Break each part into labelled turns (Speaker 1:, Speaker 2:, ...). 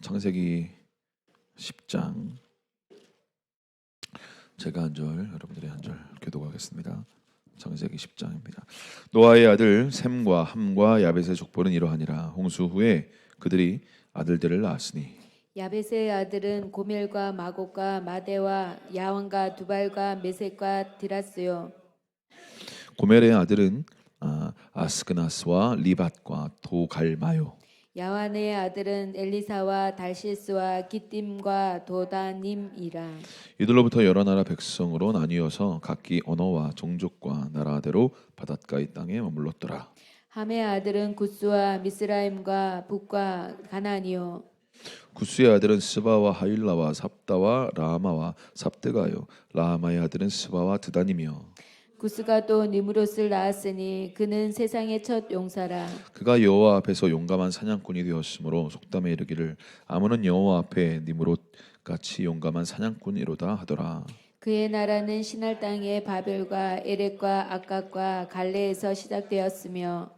Speaker 1: 창세기 10장 제가 한 절, 여러분들이 한 절 교독하겠습니다. 창세기 10장입니다. 노아의 아들 셈과 함과 야벳의 족보는 이러하니라. 홍수 후에 그들이 아들들을 낳았으니
Speaker 2: 야벳의 아들은 고멜과 마곡과 마대와 야완과 두발과 메섹과 디라스요.
Speaker 1: 고멜의 아들은 아스그나스와 리밧과 도갈마요.
Speaker 2: 야완의 아들은 엘리사와 달시스와 기띔과 도다님이라.
Speaker 1: 이들로부터 여러 나라 백성으로 나뉘어서 각기 언어와 종족과 나라대로 바닷가의 땅에 머물렀더라.
Speaker 2: 함의 아들은 구스와 미스라임과 북과 가나니요.
Speaker 1: 구스의 아들은 스바와 하일라와 삽다와 라마와 삽드가요. 라마의 아들은 스바와 드다니며
Speaker 2: 구스가 또 니무롯을 낳았으니 그는 세상의 첫 용사라.
Speaker 1: 그가 여호와 앞에서 용감한 사냥꾼이 되었으므로 속담에 이르기를 아무는 여호와 앞에 니무롯 같이 용감한 사냥꾼이로다 하더라.
Speaker 2: 그의 나라는 신할 땅의 바벨과 에렉과 아깝과 갈레에서 시작되었으며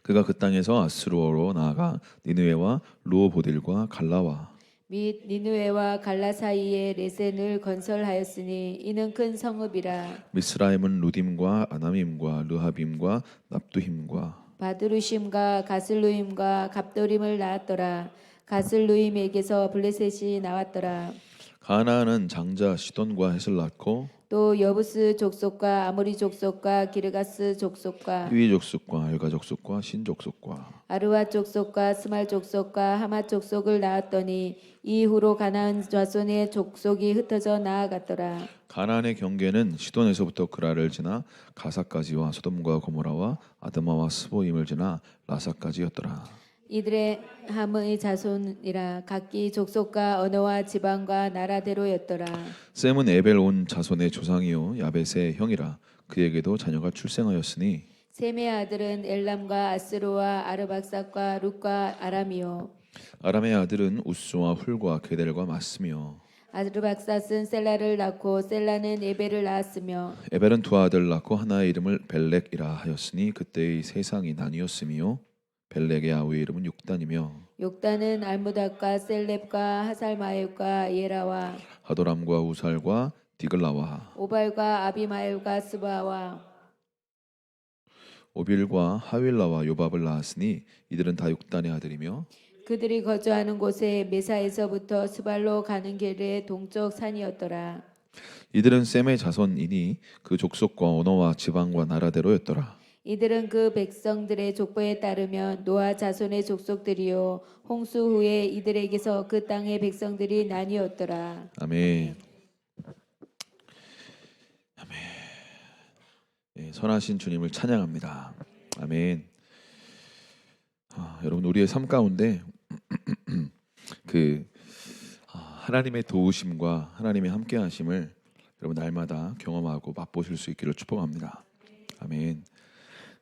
Speaker 1: 그가 그 땅에서 아스루어로 나아가 니느웨와 루오보딜과 갈라와
Speaker 2: 및 니느웨와 갈라 사이에 레센을 건설하였으니 이는 큰 성읍이라.
Speaker 1: 미스라임은 루딤과 아나밈과 르하빔과 납두힘과
Speaker 2: 바드루심과 가슬루임과 갑도림을 낳았더라. 가슬루임에게서 블레셋이 나왔더라.
Speaker 1: 가나안은 장자 시돈과 헷을 낳고
Speaker 2: 또 여부스 족속과 아모리 족속과 기르가스 족속과
Speaker 1: 히위 족속과 엘가 족속과 신 족속과
Speaker 2: 아르와 족속과 스말 족속과 하마 족속을 낳았더니 이후로 가나안 자손의 족속이 흩어져 나아갔더라.
Speaker 1: 가나안의 경계는 시돈에서부터 그라를 지나 가사까지와 소돔과 고모라와 아드마와 스보임을 지나 라사까지였더라.
Speaker 2: 이들의 함의 자손이라 각기 족속과 언어와 지방과 나라대로였더라.
Speaker 1: 셈은 에벨 온 자손의 조상이요 야벳의 형이라. 그에게도 자녀가 출생하였으니
Speaker 2: 셈의 아들은 엘람과 아스로와 아르박삭과 룻과 아람이요.
Speaker 1: 아람의 아들은 우스와 훌과 게델과 마스며
Speaker 2: 아르박삭은 셀라를 낳고 셀라는 에벨을 낳았으며
Speaker 1: 에벨은 두 아들 낳고 하나의 이름을 벨렉이라 하였으니 그때의 세상이 나뉘었으며 벨렉의 아우의 이름은 육단이며
Speaker 2: 욕단은 알무닥과 셀렙과 하살마엘과 예라와
Speaker 1: 하도람과 우살과 디글라와
Speaker 2: 오발과 아비마엘과 스바와
Speaker 1: 오빌과 하윌라와 요밥을 낳았으니 이들은 다 육단의 아들이며
Speaker 2: 그들이 거주하는 곳에 메사에서부터 스발로 가는 길의 동쪽 산이었더라.
Speaker 1: 이들은 셈의 자손이니 그 족속과 언어와 지방과 나라대로였더라.
Speaker 2: 이들은 그 백성들의 족보에 따르면 노아 자손의 족속들이요 홍수 후에 이들에게서 그 땅의 백성들이 나뉘었더라.
Speaker 1: 아멘. 아멘. 예, 선하신 주님을 찬양합니다. 아멘. 여러분 우리의 삶 가운데 하나님의 도우심과 하나님의 함께하심을 여러분 날마다 경험하고 맛보실 수 있기를 축복합니다. 아멘.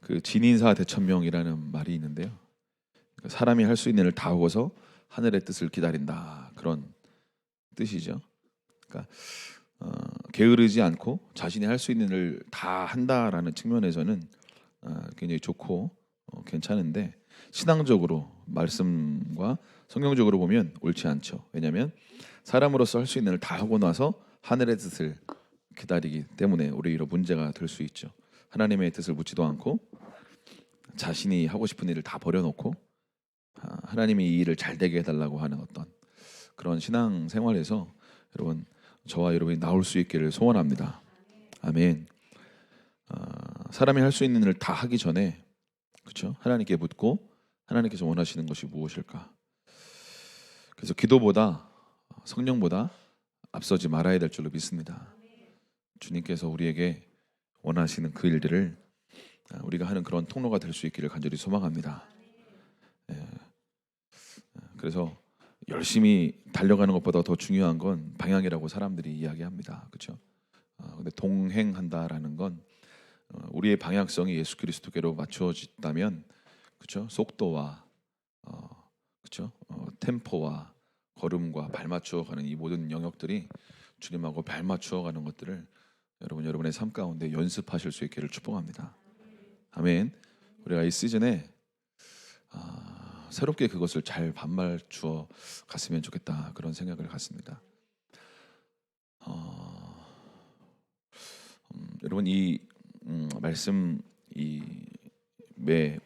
Speaker 1: 그 진인사 대천명이라는 말이 있는데요. 사람이 할 수 있는 일을 다 하고서 하늘의 뜻을 기다린다 그런 뜻이죠. 그러니까 게으르지 않고 자신이 할 수 있는 일을 다 한다라는 측면에서는 굉장히 좋고 괜찮은데 신앙적으로 말씀과 성경적으로 보면 옳지 않죠. 왜냐하면 사람으로서 할 수 있는 일을 다 하고 나서 하늘의 뜻을 기다리기 때문에 오히려 문제가 될 수 있죠. 하나님의 뜻을 묻지도 않고 자신이 하고 싶은 일을 다 버려놓고 하나님이 이 일을 잘 되게 해달라고 하는 어떤 그런 신앙 생활에서 여러분 저와 여러분이 나올 수 있기를 소원합니다. 아멘. 사람이 할 수 있는 일을 다 하기 전에 그렇죠? 하나님께 묻고 하나님께서 원하시는 것이 무엇일까? 그래서 기도보다 성령보다 앞서지 말아야 될 줄로 믿습니다. 주님께서 우리에게 원하시는 그 일들을 우리가 하는 그런 통로가 될 수 있기를 간절히 소망합니다. 그래서 열심히 달려가는 것보다 더 중요한 건 방향이라고 사람들이 이야기합니다. 그렇죠? 근데 동행한다라는 건 우리의 방향성이 예수 그리스도께로 맞춰진다면, 그렇죠? 속도와 그렇죠? 템포와 걸음과 발 맞추어가는 이 모든 영역들이 주님하고 발 맞추어가는 것들을 여러분의 삶 가운데 연습하실 수 있기를 축복합니다. 아멘. 우리가 이 시즌에 새롭게 그것을 잘 반말추어 갔으면 좋겠다 그런 생각을 갖습니다. 여러분 이 말씀 이 매일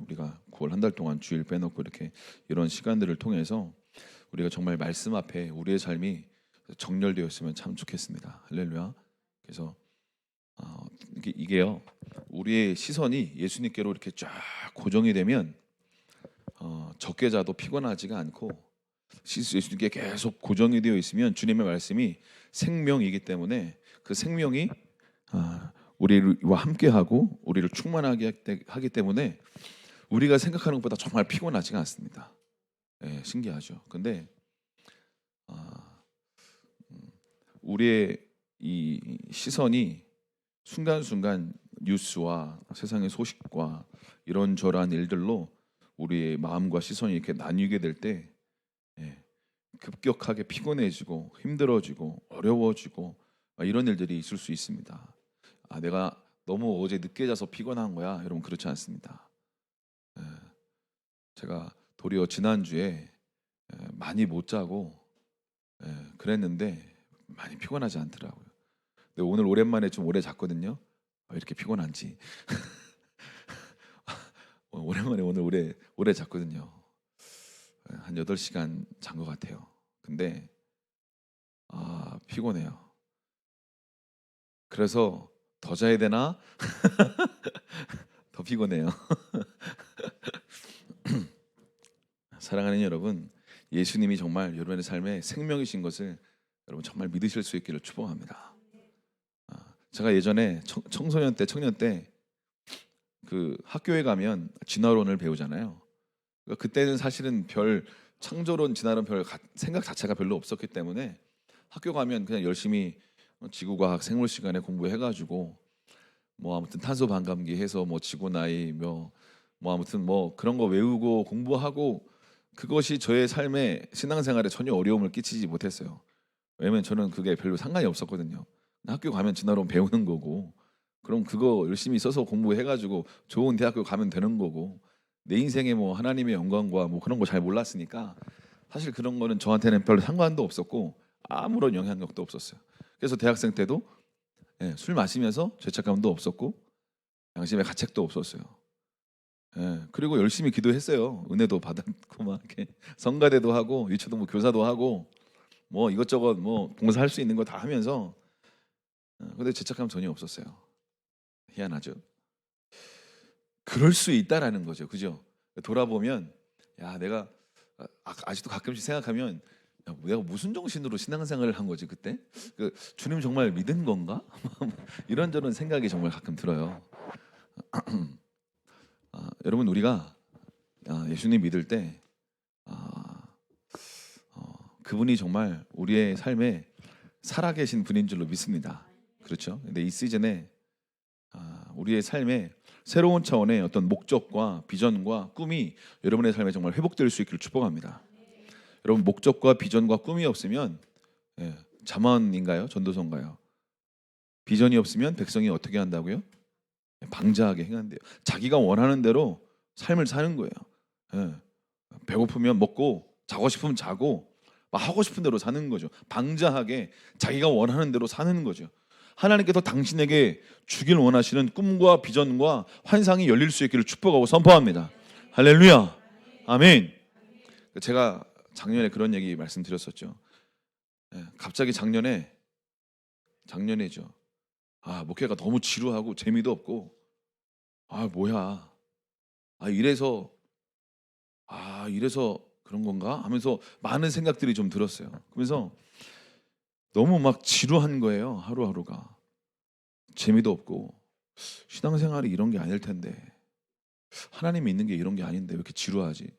Speaker 1: 우리가 9월 한 달 동안 주일 빼놓고 이렇게 이런 시간들을 통해서 우리가 정말 말씀 앞에 우리의 삶이 정렬되었으면 참 좋겠습니다. 할렐루야. 그래서 이게요 우리의 시선이 예수님께로 이렇게 쫙 고정이 되면 적게 자도 피곤하지가 않고 예수님께 계속 고정이 되어 있으면 주님의 말씀이 생명이기 때문에 그 생명이 우리와 함께하고 우리를 충만하게 하기 때문에 우리가 생각하는 것보다 정말 피곤하지가 않습니다. 예, 신기하죠. 근데 우리의 이 시선이 순간순간 뉴스와 세상의 소식과 이런저런 일들로 우리의 마음과 시선이 이렇게 나뉘게 될 때 급격하게 피곤해지고 힘들어지고 어려워지고 이런 일들이 있을 수 있습니다. 내가 너무 어제 늦게 자서 피곤한 거야. 여러분 그렇지 않습니다. 제가 도리어 지난주에 많이 못 자고 그랬는데 많이 피곤하지 않더라고요. 근데 오늘 오랜만에 좀 오래 잤거든요. 왜 이렇게 피곤한지. 오랜만에 오늘 오래 잤거든요. 한 8시간 잔 것 같아요. 근데 피곤해요. 그래서 더 자야 되나? 더 피곤해요. 사랑하는 여러분, 예수님이 정말 여러분의 삶에 생명이신 것을 여러분 정말 믿으실 수 있기를 축복합니다. 제가 예전에 청년 때 그 학교에 가면 진화론을 배우잖아요. 그러니까 그때는 사실은 별 창조론, 진화론 별 생각 자체가 별로 없었기 때문에 학교 가면 그냥 열심히 지구과학, 생물 시간에 공부해가지고 뭐 아무튼 탄소 반감기 해서 뭐 지구 나이 뭐 아무튼 뭐 그런 거 외우고 공부하고 그것이 저의 삶의 신앙생활에 전혀 어려움을 끼치지 못했어요. 왜냐면 저는 그게 별로 상관이 없었거든요. 학교 가면 진화론 배우는 거고 그럼 그거 열심히 써서 공부해가지고 좋은 대학교 가면 되는 거고 내 인생에 뭐 하나님의 영광과 뭐 그런 거 잘 몰랐으니까 사실 그런 거는 저한테는 별로 상관도 없었고 아무런 영향력도 없었어요. 그래서 대학생 때도 술 마시면서 죄책감도 없었고 양심의 가책도 없었어요. 그리고 열심히 기도했어요. 은혜도 받았고 막 이렇게 성가대도 하고 유초등부 교사도 하고 뭐 이것저것 뭐 봉사할 수 있는 거 다 하면서 근데 죄책감 전혀 없었어요. 희한하죠. 그럴 수 있다라는 거죠. 그죠? 돌아보면 야 내가 아직도 가끔씩 생각하면 야, 내가 무슨 정신으로 신앙생활을 한 거지 그때? 주님 정말 믿은 건가? 이런저런 생각이 정말 가끔 들어요. 여러분 우리가 예수님 믿을 때 그분이 정말 우리의 삶에 살아계신 분인 줄로 믿습니다. 그렇죠? 근데 이 시즌에 우리의 삶에 새로운 차원의 어떤 목적과 비전과 꿈이 여러분의 삶에 정말 회복될 수 있기를 축복합니다. 여러분 목적과 비전과 꿈이 없으면 잠언인가요? 전도서인가요? 비전이 없으면 백성이 어떻게 한다고요? 방자하게 행한대요. 자기가 원하는 대로 삶을 사는 거예요. 배고프면 먹고 자고 싶으면 자고 막 하고 싶은 대로 사는 거죠. 방자하게 자기가 원하는 대로 사는 거죠. 하나님께서 당신에게 주길 원하시는 꿈과 비전과 환상이 열릴 수 있기를 축복하고 선포합니다. 할렐루야. 아멘. 제가 작년에 그런 얘기 말씀드렸었죠. 갑자기 작년에죠. 목회가 너무 지루하고 재미도 없고 뭐야. 이래서 그런 건가 하면서 많은 생각들이 좀 들었어요. 그래서 너무 막 지루한 거예요. 하루하루가 재미도 없고 신앙생활이 이런 게 아닐 텐데 하나님 믿는 게 이런 게 아닌데 왜 이렇게 지루하지? 왜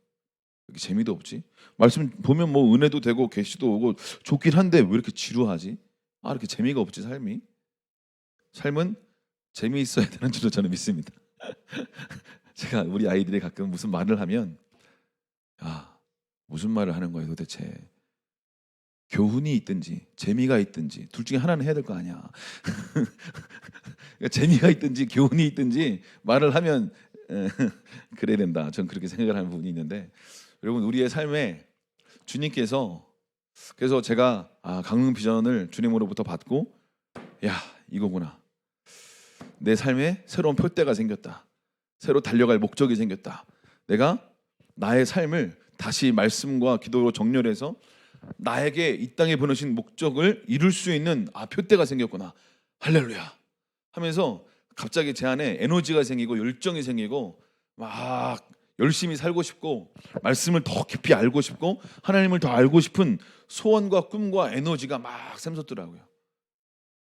Speaker 1: 이렇게 재미도 없지? 말씀 보면 뭐 은혜도 되고 계시도 오고 좋긴 한데 왜 이렇게 지루하지? 이렇게 재미가 없지 삶이? 삶은 재미있어야 되는 줄로 저는 믿습니다. 제가 우리 아이들이 가끔 무슨 말을 하면 무슨 말을 하는 거예요 도대체? 교훈이 있든지 재미가 있든지 둘 중에 하나는 해야 될 거 아니야. 그러니까 재미가 있든지 교훈이 있든지 말을 하면 그래야 된다. 전 그렇게 생각을 하는 부분이 있는데, 여러분 우리의 삶에 주님께서, 그래서 제가 강릉 비전을 주님으로부터 받고, 야 이거구나, 내 삶에 새로운 표대가 생겼다, 새로 달려갈 목적이 생겼다, 내가 나의 삶을 다시 말씀과 기도로 정렬해서 나에게 이 땅에 보내신 목적을 이룰 수 있는 표대가 생겼구나, 할렐루야 하면서 갑자기 제 안에 에너지가 생기고 열정이 생기고 막 열심히 살고 싶고 말씀을 더 깊이 알고 싶고 하나님을 더 알고 싶은 소원과 꿈과 에너지가 막 샘솟더라고요.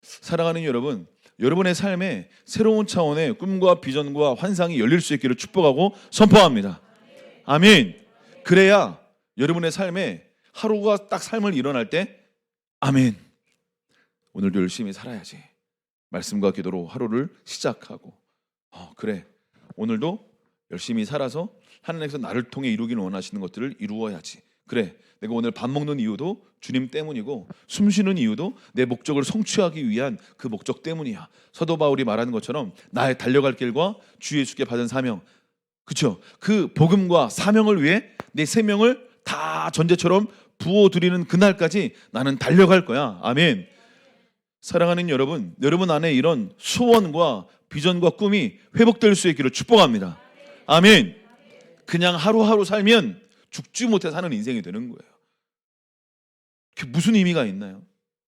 Speaker 1: 사랑하는 여러분, 여러분의 삶에 새로운 차원의 꿈과 비전과 환상이 열릴 수 있기를 축복하고 선포합니다. 아멘. 그래야 여러분의 삶에 하루가 딱 삶을 일어날 때 아멘, 오늘도 열심히 살아야지, 말씀과 기도로 하루를 시작하고 그래, 오늘도 열심히 살아서 하나님께서 나를 통해 이루기를 원하시는 것들을 이루어야지, 그래 내가 오늘 밥 먹는 이유도 주님 때문이고 숨 쉬는 이유도 내 목적을 성취하기 위한 그 목적 때문이야. 사도 바울이 말하는 것처럼 나의 달려갈 길과 주 예수께 받은 사명, 그렇죠? 그 복음과 사명을 위해 내 생명을 다 전제처럼 부어드리는 그날까지 나는 달려갈 거야. 아멘. 사랑하는 여러분, 여러분 안에 이런 소원과 비전과 꿈이 회복될 수 있기를 축복합니다. 아멘. 그냥 하루하루 살면 죽지 못해 사는 인생이 되는 거예요. 그게 무슨 의미가 있나요?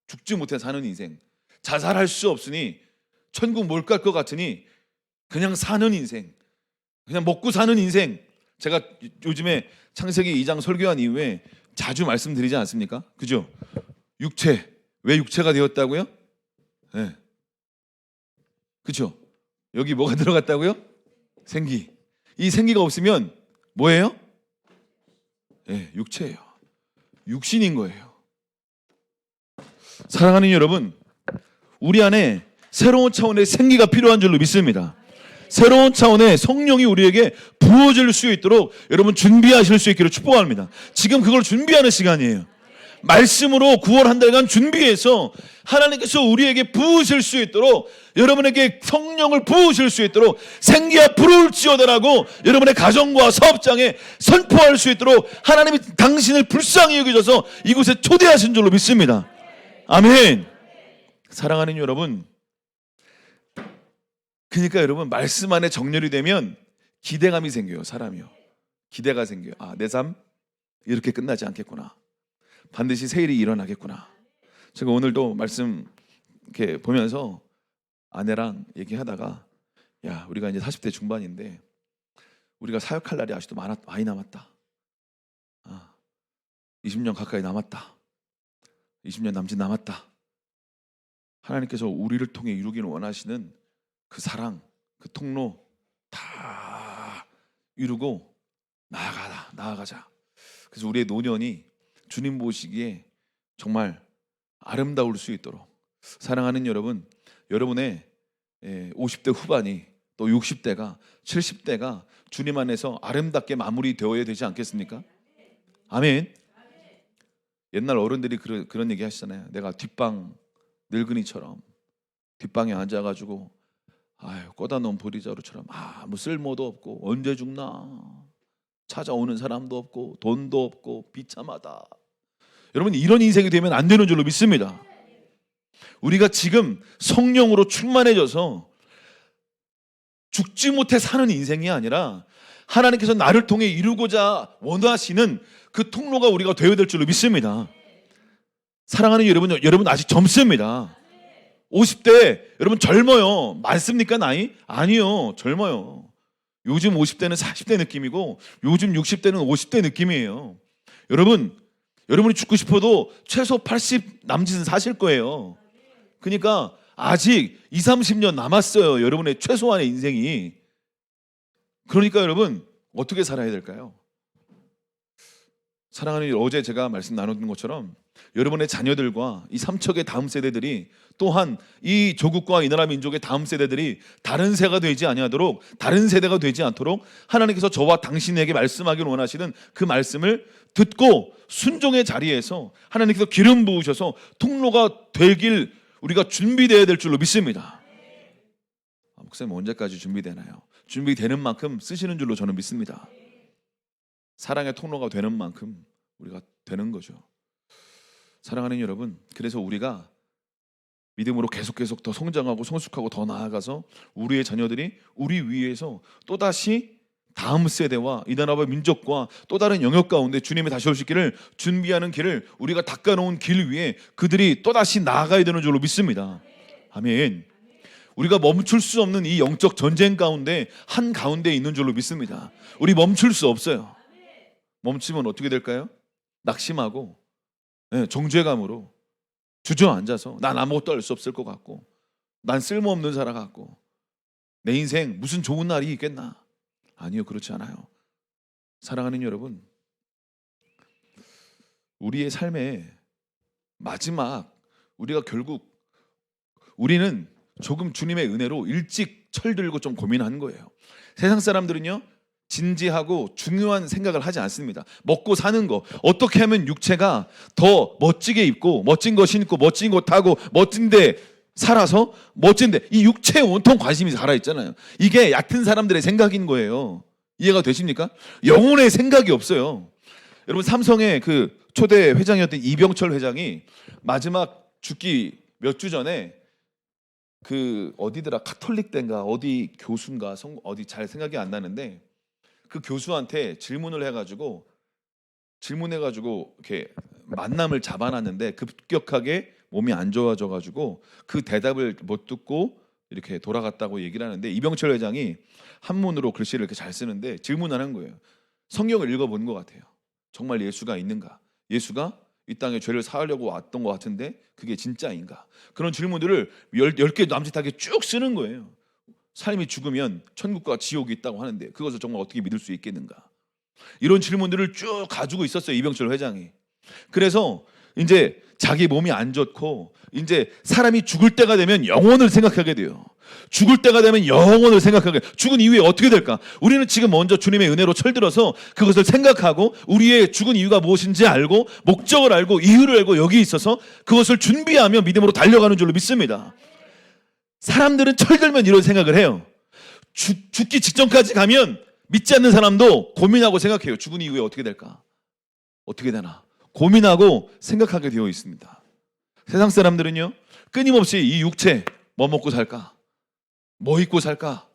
Speaker 1: 죽지 못해 사는 인생, 자살할 수 없으니 천국 못 갈 것 같으니 그냥 사는 인생, 그냥 먹고 사는 인생. 제가 요즘에 창세기 2장 설교한 이후에 자주 말씀드리지 않습니까? 그죠? 육체, 왜 육체가 되었다고요? 네. 그죠? 여기 뭐가 들어갔다고요? 생기. 이 생기가 없으면 뭐예요? 네, 육체예요. 육신인 거예요. 사랑하는 여러분, 우리 안에 새로운 차원의 생기가 필요한 줄로 믿습니다. 새로운 차원의 성령이 우리에게 부어질 수 있도록 여러분 준비하실 수 있기를 축복합니다. 지금 그걸 준비하는 시간이에요. 말씀으로 9월 한 달간 준비해서 하나님께서 우리에게 부으실 수 있도록, 여러분에게 성령을 부으실 수 있도록 생기야 부를지어다라고 여러분의 가정과 사업장에 선포할 수 있도록 하나님이 당신을 불쌍히 여기셔서 이곳에 초대하신 줄로 믿습니다. 아멘. 사랑하는 여러분, 그러니까 여러분 말씀 안에 정렬이 되면 기대감이 생겨요. 사람이요, 기대가 생겨요. 내 삶 이렇게 끝나지 않겠구나, 반드시 새 일이 일어나겠구나. 제가 오늘도 말씀 이렇게 보면서 아내랑 얘기하다가, 야 우리가 이제 40대 중반인데 우리가 사역할 날이 아직도 많이 남았다. 20년 가까이 남았다. 20년 남짓 남았다. 하나님께서 우리를 통해 이루기를 원하시는 그 사랑, 그 통로 다 이루고 나아가자. 그래서 우리의 노년이 주님 보시기에 정말 아름다울 수 있도록, 사랑하는 여러분, 여러분의 50대 후반이 또 60대가 70대가 주님 안에서 아름답게 마무리되어야 되지 않겠습니까? 아멘. 옛날 어른들이 그런 얘기 하시잖아요. 내가 뒷방 늙은이처럼 뒷방에 앉아가지고 꺼다 놓은 보리자루처럼 아무 쓸모도 없고 언제 죽나, 찾아오는 사람도 없고 돈도 없고 비참하다. 여러분 이런 인생이 되면 안 되는 줄로 믿습니다. 우리가 지금 성령으로 충만해져서 죽지 못해 사는 인생이 아니라 하나님께서 나를 통해 이루고자 원하시는 그 통로가 우리가 되어야 될 줄로 믿습니다. 사랑하는 여러분 아직 젊습니다. 50대 여러분 젊어요. 많습니까 나이? 아니요, 젊어요. 요즘 50대는 40대 느낌이고 요즘 60대는 50대 느낌이에요. 여러분이 죽고 싶어도 최소 80 남짓은 사실 거예요. 그러니까 아직 20-30년 남았어요. 여러분의 최소한의 인생이. 그러니까 여러분 어떻게 살아야 될까요? 사랑하는, 어제 제가 말씀 나누는 것처럼 여러분의 자녀들과 이 삼척의 다음 세대들이, 또한 이 조국과 이 나라 민족의 다음 세대들이 다른 세가 되지 아니하도록, 다른 세대가 되지 않도록 하나님께서 저와 당신에게 말씀하기를 원하시는 그 말씀을 듣고 순종의 자리에서 하나님께서 기름 부으셔서 통로가 되길 우리가 준비되어야 될 줄로 믿습니다. 목사님 언제까지 준비되나요? 준비되는 만큼 쓰시는 줄로 저는 믿습니다. 사랑의 통로가 되는 만큼 우리가 되는 거죠. 사랑하는 여러분, 그래서 우리가 믿음으로 계속 더 성장하고 성숙하고 더 나아가서 우리의 자녀들이 우리 위에서 또다시 다음 세대와 이 나라와 민족과 또 다른 영역 가운데 주님이 다시 오실 길을 준비하는 길을 우리가 닦아놓은 길 위에 그들이 또다시 나아가야 되는 줄로 믿습니다. 아멘. 우리가 멈출 수 없는 이 영적 전쟁 가운데 한 가운데 있는 줄로 믿습니다. 우리 멈출 수 없어요. 멈추면 어떻게 될까요? 낙심하고 정죄감으로 주저앉아서 난 아무것도 할 수 없을 것 같고 난 쓸모없는 사람 같고 내 인생 무슨 좋은 날이 있겠나? 아니요, 그렇지 않아요. 사랑하는 여러분, 우리의 삶의 마지막 우리가 결국 우리는 조금 주님의 은혜로 일찍 철들고 좀 고민한 거예요. 세상 사람들은요 진지하고 중요한 생각을 하지 않습니다. 먹고 사는 거, 어떻게 하면 육체가 더 멋지게 입고 멋진 거 신고 멋진 거 타고 멋진데 살아서 멋진데 이 육체에 온통 관심이 살아있잖아요. 이게 얕은 사람들의 생각인 거예요. 이해가 되십니까? 영혼의 생각이 없어요. 여러분, 삼성의 그 초대 회장이었던 이병철 회장이 마지막 죽기 몇 주 전에 그 어디더라, 카톨릭 대인가 어디 교수인가 어디 잘 생각이 안 나는데 그 교수한테 질문해가지고 이렇게 만남을 잡아놨는데 급격하게 몸이 안 좋아져가지고 그 대답을 못 듣고 이렇게 돌아갔다고 얘기를 하는데, 이병철 회장이 한문으로 글씨를 이렇게 잘 쓰는데 질문하는 거예요. 성경을 읽어본 것 같아요. 정말 예수가 있는가? 예수가 이 땅에 죄를 사하려고 왔던 것 같은데 그게 진짜인가? 그런 질문들을 10개 남짓하게 쭉 쓰는 거예요. 삶이 죽으면 천국과 지옥이 있다고 하는데 그것을 정말 어떻게 믿을 수 있겠는가? 이런 질문들을 쭉 가지고 있었어요, 이병철 회장이. 그래서 이제 자기 몸이 안 좋고 이제 사람이 죽을 때가 되면 영혼을 생각하게 돼요. 죽을 때가 되면 영혼을 생각하게 돼요. 죽은 이후에 어떻게 될까? 우리는 지금 먼저 주님의 은혜로 철들어서 그것을 생각하고 우리의 죽은 이유가 무엇인지 알고 목적을 알고 이유를 알고 여기 있어서 그것을 준비하며 믿음으로 달려가는 줄로 믿습니다. 사람들은 철들면 이런 생각을 해요. 죽기 직전까지 가면 믿지 않는 사람도 고민하고 생각해요. 죽은 이후에 어떻게 될까? 어떻게 되나? 고민하고 생각하게 되어 있습니다. 세상 사람들은요 끊임없이 이 육체 뭐 먹고 살까? 뭐 입고 살까?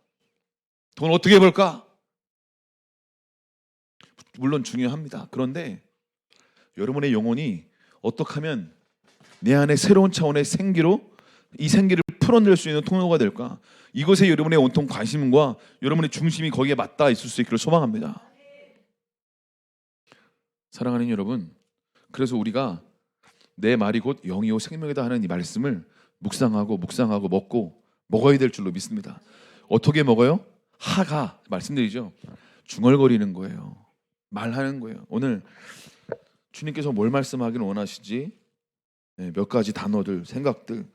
Speaker 1: 돈 어떻게 벌까? 물론 중요합니다. 그런데 여러분의 영혼이 어떻게 하면 내 안에 새로운 차원의 생기로 이 생기를 풀어낼 수 있는 통로가 될까? 이것에 여러분의 온통 관심과 여러분의 중심이 거기에 맞닿아 있을 수 있기를 소망합니다. 사랑하는 여러분, 그래서 우리가 내 말이 곧 영이요 생명이다 하는 이 말씀을 묵상하고 먹고 먹어야 될 줄로 믿습니다. 어떻게 먹어요? 하가 말씀드리죠. 중얼거리는 거예요. 말하는 거예요. 오늘 주님께서 뭘 말씀하기를 원하시지? 몇 가지 단어들, 생각들.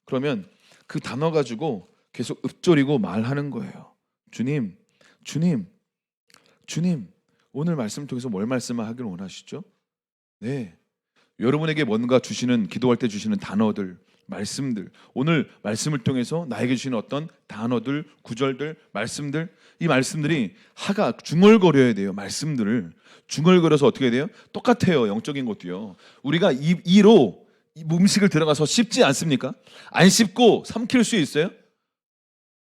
Speaker 1: 그러면 그 단어 가지고 계속 읊조리고 말하는 거예요. 주님, 오늘 말씀 통해서 뭘 말씀하기를 원하시죠? 네, 여러분에게 뭔가 주시는, 기도할 때 주시는 단어들, 말씀들, 오늘 말씀을 통해서 나에게 주시는 어떤 단어들, 구절들, 말씀들, 이 말씀들이 하가 중얼거려야 돼요. 말씀들을 중얼거려서 어떻게 돼요? 똑같아요. 영적인 것도요. 우리가 이로 음식을 들어가서 씹지 않습니까? 안 씹고 삼킬 수 있어요?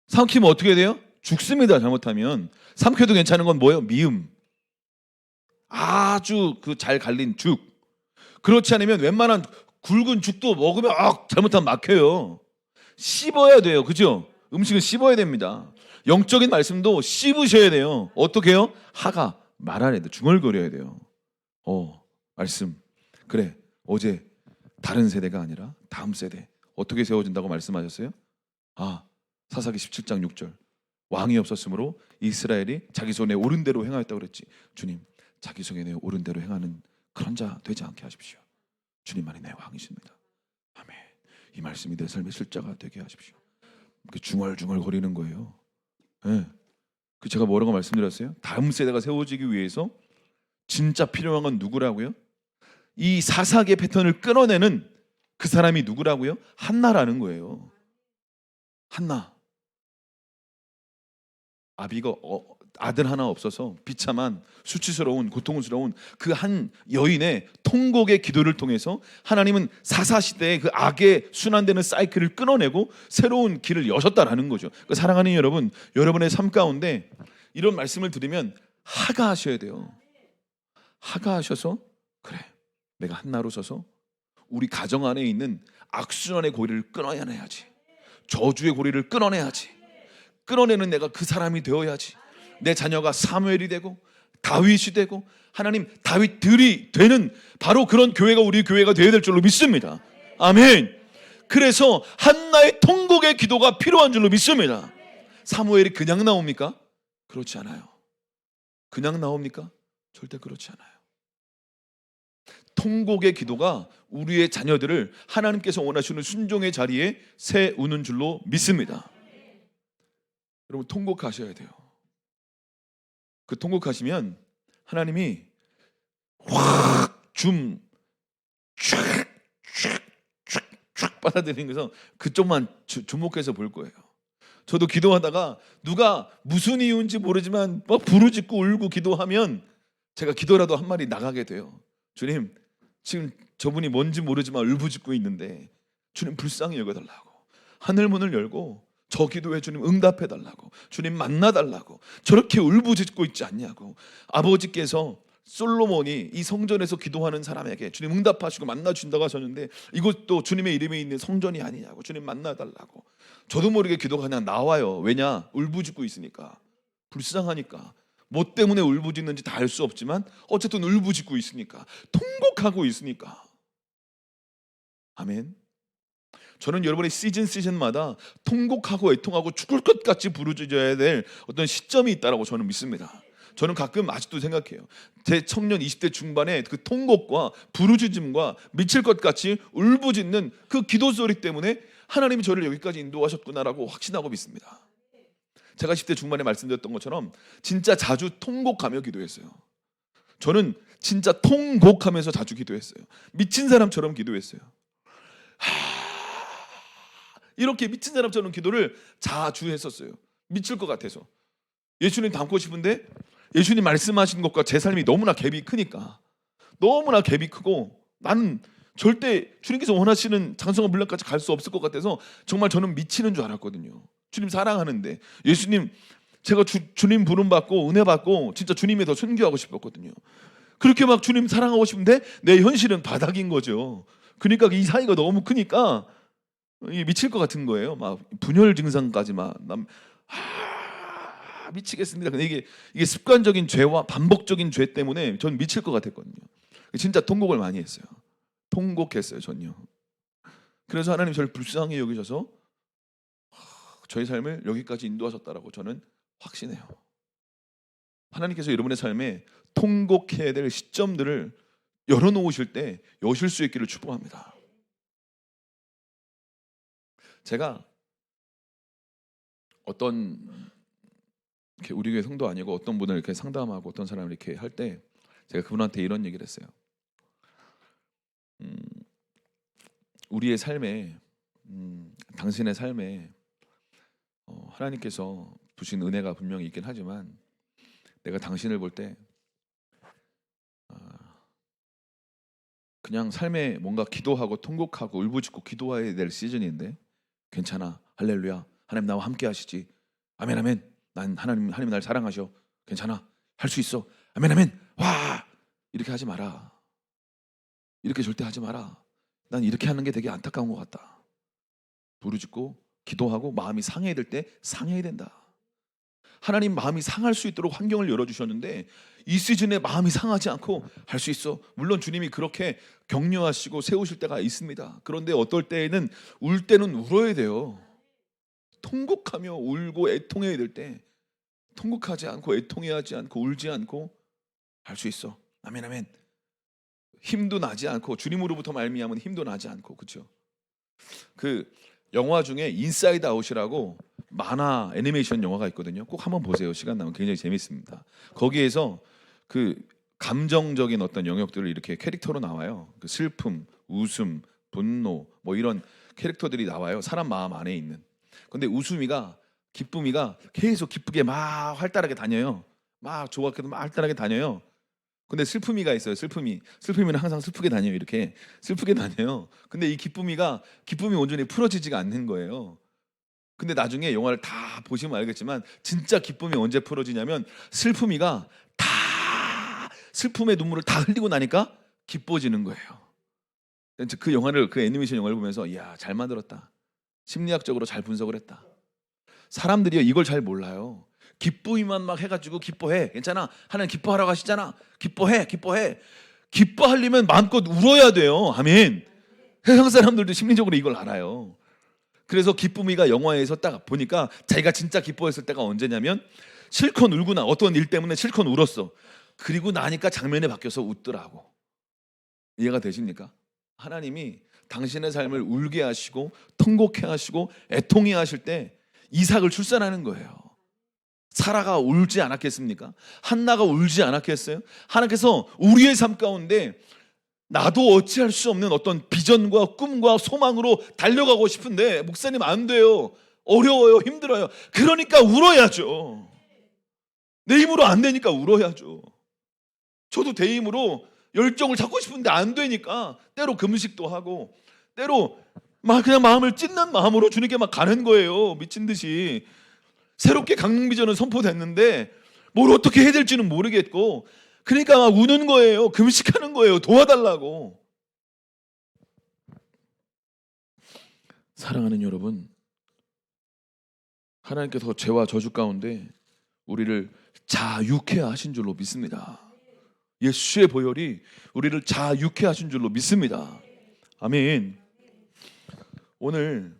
Speaker 1: 삼키면 어떻게 돼요? 죽습니다. 잘못하면. 삼켜도 괜찮은 건 뭐예요? 미음. 아주 그 잘 갈린 죽. 그렇지 않으면 웬만한 굵은 죽도 먹으면 잘못하면 막혀요. 씹어야 돼요. 그죠? 음식은 씹어야 됩니다. 영적인 말씀도 씹으셔야 돼요. 어떻게 해요? 하가 말하야 돼요. 중얼거려야 돼요. 말씀. 그래, 어제 다른 세대가 아니라 다음 세대 어떻게 세워진다고 말씀하셨어요? 사사기 17장 6절. 왕이 없었으므로 이스라엘이 자기 손에 옳은 대로 행하였다고 그랬지. 주님, 자기 손에 옳은 대로 행하는 그런 자 되지 않게 하십시오. 주님만이 내 왕이십니다. 아멘. 이 말씀이 내 삶의 실자가 되게 하십시오. 중얼중얼 거리는 거예요. 그 제가 뭐라고 말씀드렸어요? 다음 세대가 세워지기 위해서 진짜 필요한 건 누구라고요? 이 사사기의 패턴을 끊어내는 그 사람이 누구라고요? 한나라는 거예요. 한나. 아비가 아들 하나 없어서 비참한 수치스러운 고통스러운 그 한 여인의 통곡의 기도를 통해서 하나님은 사사시대의 그 악의 순환되는 사이클을 끊어내고 새로운 길을 여셨다라는 거죠. 그러니까 사랑하는 여러분, 여러분의 삶 가운데 이런 말씀을 드리면 하가하셔야 돼요. 하가하셔서 그래, 내가 한나로 서서 우리 가정 안에 있는 악순환의 고리를 끊어내야지. 저주의 고리를 끊어내야지. 끊어내는 내가 그 사람이 되어야지. 내 자녀가 사무엘이 되고 다윗이 되고 하나님 다윗들이 되는 바로 그런 교회가 우리 교회가 되어야 될 줄로 믿습니다. 아멘. 그래서 한나의 통곡의 기도가 필요한 줄로 믿습니다. 사무엘이 그냥 나옵니까? 그렇지 않아요. 그냥 나옵니까? 절대 그렇지 않아요. 통곡의 기도가 우리의 자녀들을 하나님께서 원하시는 순종의 자리에 세우는 줄로 믿습니다. 여러분 통곡하셔야 돼요. 그 통곡하시면 하나님이 확 쫙 빨아들이는 것에서 그쪽만 주목해서 볼 거예요. 저도 기도하다가 누가 무슨 이유인지 모르지만 막 부르짖고 울고 기도하면 제가 기도라도 한 마디 나가게 돼요. 주님, 지금 저분이 뭔지 모르지만 울부짖고 있는데 주님 불쌍히 여겨달라고, 하늘 문을 열고 저 기도에 주님 응답해달라고, 주님 만나달라고, 저렇게 울부짖고 있지 않냐고. 아버지께서 솔로몬이 이 성전에서 기도하는 사람에게 주님 응답하시고 만나준다고 하셨는데 이것도 주님의 이름이 있는 성전이 아니냐고, 주님 만나달라고. 저도 모르게 기도가 그냥 나와요. 왜냐? 울부짖고 있으니까, 불쌍하니까. 뭐 때문에 울부짖는지 다 알 수 없지만 어쨌든 울부짖고 있으니까, 통곡하고 있으니까. 아멘. 저는 여러분의 시즌마다 통곡하고 애통하고 죽을 것 같이 부르짖어야 될 어떤 시점이 있다라고 저는 믿습니다. 저는 가끔 아직도 생각해요. 제 청년 20대 중반에 그 통곡과 부르짖음과 미칠 것 같이 울부짖는 그 기도 소리 때문에 하나님이 저를 여기까지 인도하셨구나라고 확신하고 믿습니다. 제가 10대 중반에 말씀드렸던 것처럼 진짜 자주 통곡하며 기도했어요. 저는 진짜 통곡하면서 자주 기도했어요. 미친 사람처럼 기도했어요. 이렇게 미친 사람처럼 기도를 자주 했었어요. 미칠 것 같아서. 예수님 닮고 싶은데 예수님 말씀하신 것과 제 삶이 너무나 갭이 크니까, 너무나 갭이 크고 나는 절대 주님께서 원하시는 장성한 분량까지 갈 수 없을 것 같아서 정말 저는 미치는 줄 알았거든요. 주님 사랑하는데, 예수님 제가 주님 부름 받고 은혜 받고 진짜 주님에 더 순교하고 싶었거든요. 그렇게 막 주님 사랑하고 싶은데 내 현실은 바닥인 거죠. 그러니까 이 사이가 너무 크니까 미칠 것 같은 거예요. 막 분열 증상까지 미치겠습니다. 근데 이게 습관적인 죄와 반복적인 죄 때문에 전 미칠 것 같았거든요. 진짜 통곡을 많이 했어요. 통곡했어요, 전요. 그래서 하나님 저를 불쌍히 여기셔서 저희 삶을 여기까지 인도하셨다라고 저는 확신해요. 하나님께서 여러분의 삶에 통곡해야 될 시점들을 열어놓으실 때 여실 수 있기를 축복합니다. 제가 어떤 이렇게 우리 교회 성도 아니고 어떤 분을 이렇게 상담하고 어떤 사람을 이렇게 할 때 제가 그분한테 이런 얘기를 했어요. 우리의 삶에 당신의 삶에 하나님께서 주신 은혜가 분명히 있긴 하지만 내가 당신을 볼 때 그냥 삶에 뭔가 기도하고 통곡하고 울부짖고 기도해야 될 시즌인데 괜찮아, 할렐루야, 하나님 나와 함께 하시지, 아멘 아멘, 난 하나님 날 사랑하셔, 괜찮아, 할 수 있어, 아멘 아멘, 와, 이렇게 하지 마라. 이렇게 절대 하지 마라. 난 이렇게 하는 게 되게 안타까운 것 같다. 부르짖고 기도하고 마음이 상해야 될 때 상해야 된다. 하나님 마음이 상할 수 있도록 환경을 열어주셨는데 이 시즌에 마음이 상하지 않고 할 수 있어. 물론 주님이 그렇게 격려하시고 세우실 때가 있습니다. 그런데 어떨 때에는 울 때는 울어야 돼요. 통곡하며 울고 애통해야 될 때 통곡하지 않고 애통해하지 않고 울지 않고 할 수 있어. 아멘 아멘. 힘도 나지 않고 주님으로부터 말미암은 힘도 나지 않고, 그렇죠? 그 영화 중에 인사이드 아웃이라고 만화 애니메이션 영화가 있거든요. 꼭 한번 보세요. 시간 나면 굉장히 재밌습니다. 거기에서 그 감정적인 어떤 영역들을 이렇게 캐릭터로 나와요. 그 슬픔, 웃음, 분노 뭐 이런 캐릭터들이 나와요. 사람 마음 안에 있는. 근데 웃음이가 기쁨이가 계속 기쁘게 막 활달하게 다녀요. 막 좋아하게도 막 활달하게 다녀요. 근데 슬픔이가 있어요. 슬픔이는 항상 슬프게 다녀요. 이렇게 슬프게 다녀요. 근데 이 기쁨이 온전히 풀어지지가 않는 거예요. 근데 나중에 영화를 다 보시면 알겠지만 진짜 기쁨이 언제 풀어지냐면 슬픔이가 다 슬픔의 눈물을 다 흘리고 나니까 기뻐지는 거예요. 그 영화를, 그 애니메이션 영화를 보면서 이야, 잘 만들었다. 심리학적으로 잘 분석을 했다. 사람들이요, 이걸 잘 몰라요. 기쁘기만 막 해가지고 기뻐해. 괜찮아. 하나님 기뻐하라고 하시잖아. 기뻐해. 기뻐하려면 마음껏 울어야 돼요. 아멘. 세상 사람들도 심리적으로 이걸 알아요. 그래서 기쁨이가 영화에서 딱 보니까 자기가 진짜 기뻐했을 때가 언제냐면 실컷 울구나. 어떤 일 때문에 실컷 울었어. 그리고 나니까 장면이 바뀌어서 웃더라고. 이해가 되십니까? 하나님이 당신의 삶을 울게 하시고 통곡해 하시고 애통해 하실 때 이삭을 출산하는 거예요. 사라가 울지 않았겠습니까? 한나가 울지 않았겠어요? 하나님께서 우리의 삶 가운데 나도 어찌할 수 없는 어떤 비전과 꿈과 소망으로 달려가고 싶은데 목사님 안 돼요. 어려워요. 힘들어요. 그러니까 울어야죠. 내 힘으로 안 되니까 울어야죠. 저도 내 힘으로 열정을 찾고 싶은데 안 되니까 때로 금식도 하고 때로 막 그냥 마음을 찢는 마음으로 주님께 막 가는 거예요. 미친 듯이. 새롭게 강릉비전은 선포됐는데 뭘 어떻게 해야 될지는 모르겠고 그러니까 막 우는 거예요. 금식하는 거예요. 도와달라고. 사랑하는 여러분, 하나님께서 죄와 저주 가운데 우리를 자유케 하신 줄로 믿습니다. 예수의 보혈이 우리를 자유케 하신 줄로 믿습니다. 아멘. 오늘